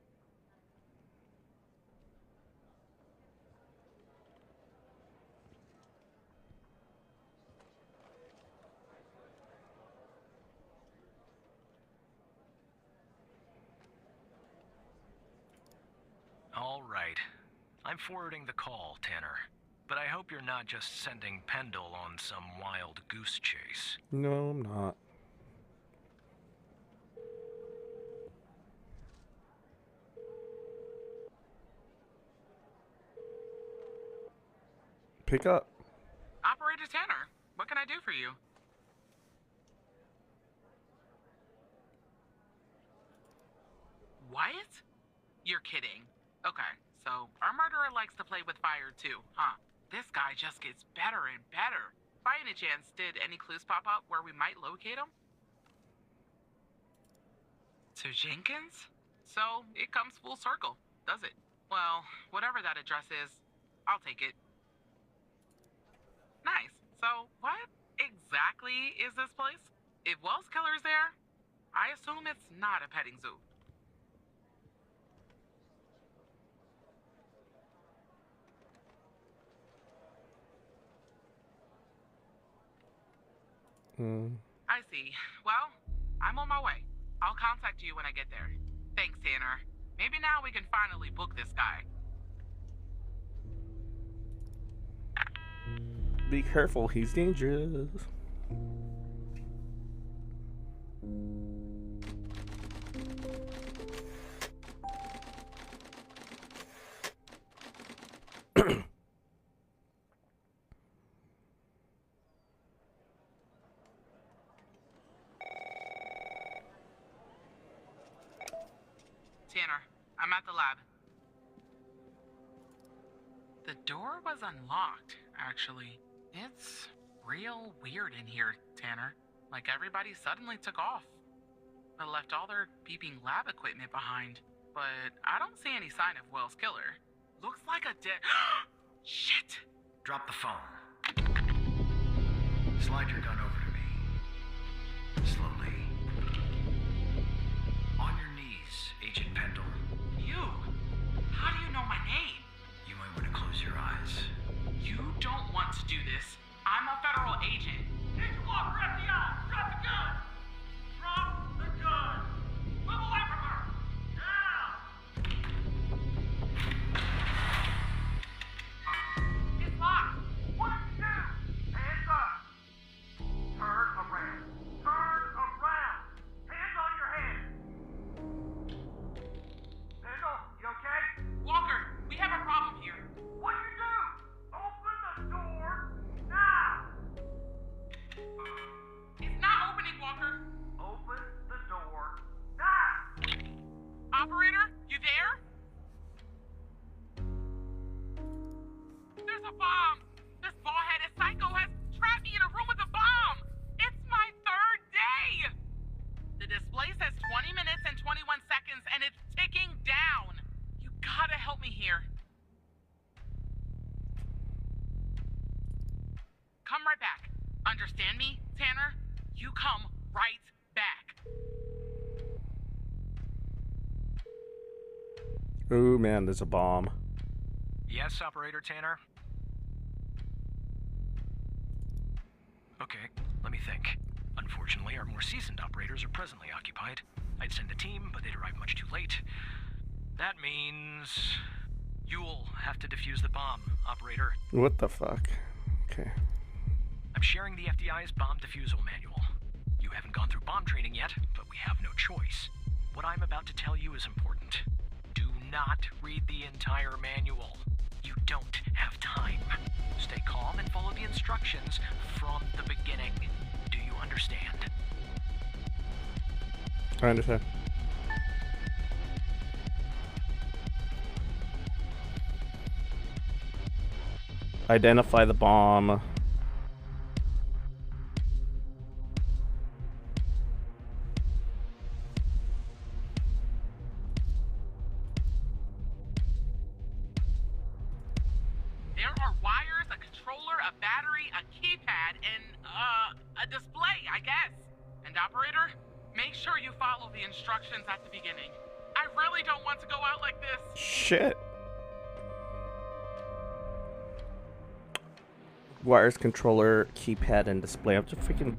Speaker 3: All right. I'm forwarding the call, Tanner. But I hope you're not just sending Pendle on some wild goose chase.
Speaker 1: No, I'm not. Pick up.
Speaker 4: Operator Tanner, what can I do for you? What? You're kidding. Okay, so our murderer likes to play with fire too, huh? This guy just gets better and better. By any chance, did any clues pop up where we might locate him? To Jenkins? So, it comes full circle, does it? Well, whatever that address is, I'll take it. Nice. So, what exactly is this place? If Wells Killer's there, I assume it's not a petting zoo. I see. Well, I'm on my way. I'll contact you when I get there. Thanks, Tanner. Maybe now we can finally book this guy.
Speaker 1: Be careful, he's dangerous.
Speaker 4: Tanner, I'm at the lab. The door was unlocked, actually. It's real weird in here, Tanner. Like everybody suddenly took off. But left all their beeping lab equipment behind. But I don't see any sign of Wells Killer. Looks like a dead... Shit!
Speaker 5: Drop the phone. Slide your gun over to me. Slowly. On your knees, Agent Pendle.
Speaker 4: You? How do you know my name?
Speaker 5: You might want to close your eyes.
Speaker 4: You don't want to do this. I'm a federal agent.
Speaker 5: Agent Walker, FBI! Drop the gun! Drop the gun! Move away from her! Now!
Speaker 4: It's locked.
Speaker 5: What did you do? Hands up! Turn around. Turn around! Hands on your head! Pendle, you okay?
Speaker 4: Walker, we have a problem here.
Speaker 5: What'd you do? Open the door now!
Speaker 4: It's not opening, Walker.
Speaker 5: Open the door now!
Speaker 4: Operator, you there? There's a bomb. This bald-headed psycho has trapped me in a room with a bomb. It's my third day. The display says 20 minutes and 21 seconds, and it's ticking down. You gotta help me here. Come right back. Understand me, Tanner? You come right back.
Speaker 1: Oh man, there's a bomb.
Speaker 3: Yes, Operator Tanner? Okay, let me think. Unfortunately, our more seasoned operators are presently occupied. I'd send a team, but they'd arrive much too late. That means... you'll have to defuse the bomb, Operator.
Speaker 1: What the fuck? Okay.
Speaker 3: I'm sharing the FDI's bomb defusal manual. You haven't gone through bomb training yet, but we have no choice. What I'm about to tell you is important. Do not read the entire manual. You don't have time. Stay calm and follow the instructions from the beginning. Do you understand?
Speaker 1: I understand. Identify the bomb.
Speaker 4: There are wires, a controller, a a battery, a keypad, and a display, I guess. And operator, make sure you follow the instructions at the beginning. I really don't want to go out like this.
Speaker 1: Shit. Wires, controller, keypad, and display. I'm just freaking...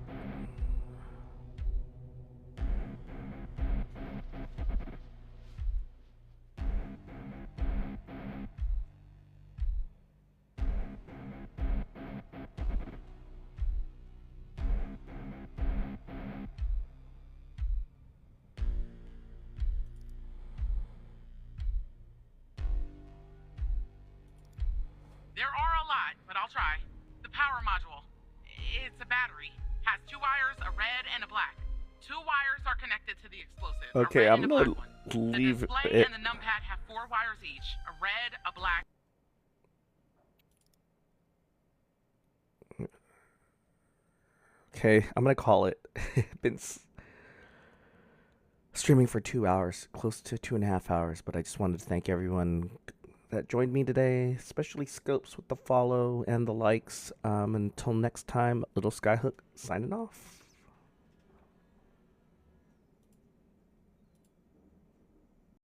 Speaker 4: There are a lot, but I'll try. The power module. It's a battery. Has 2 wires, a red and a black. 2 wires are connected to the explosive.
Speaker 1: Okay,
Speaker 4: a red
Speaker 1: I'm
Speaker 4: and a
Speaker 1: gonna
Speaker 4: black one.
Speaker 1: leave
Speaker 4: The display
Speaker 1: it.
Speaker 4: and the numpad have 4 wires each. A red, a black.
Speaker 1: Okay, I'm gonna call it. Been streaming for 2 hours, close to 2.5 hours, but I just wanted to thank everyone that joined me today, especially Scopes with the follow and the likes. Until next time, Little Skyhook signing off.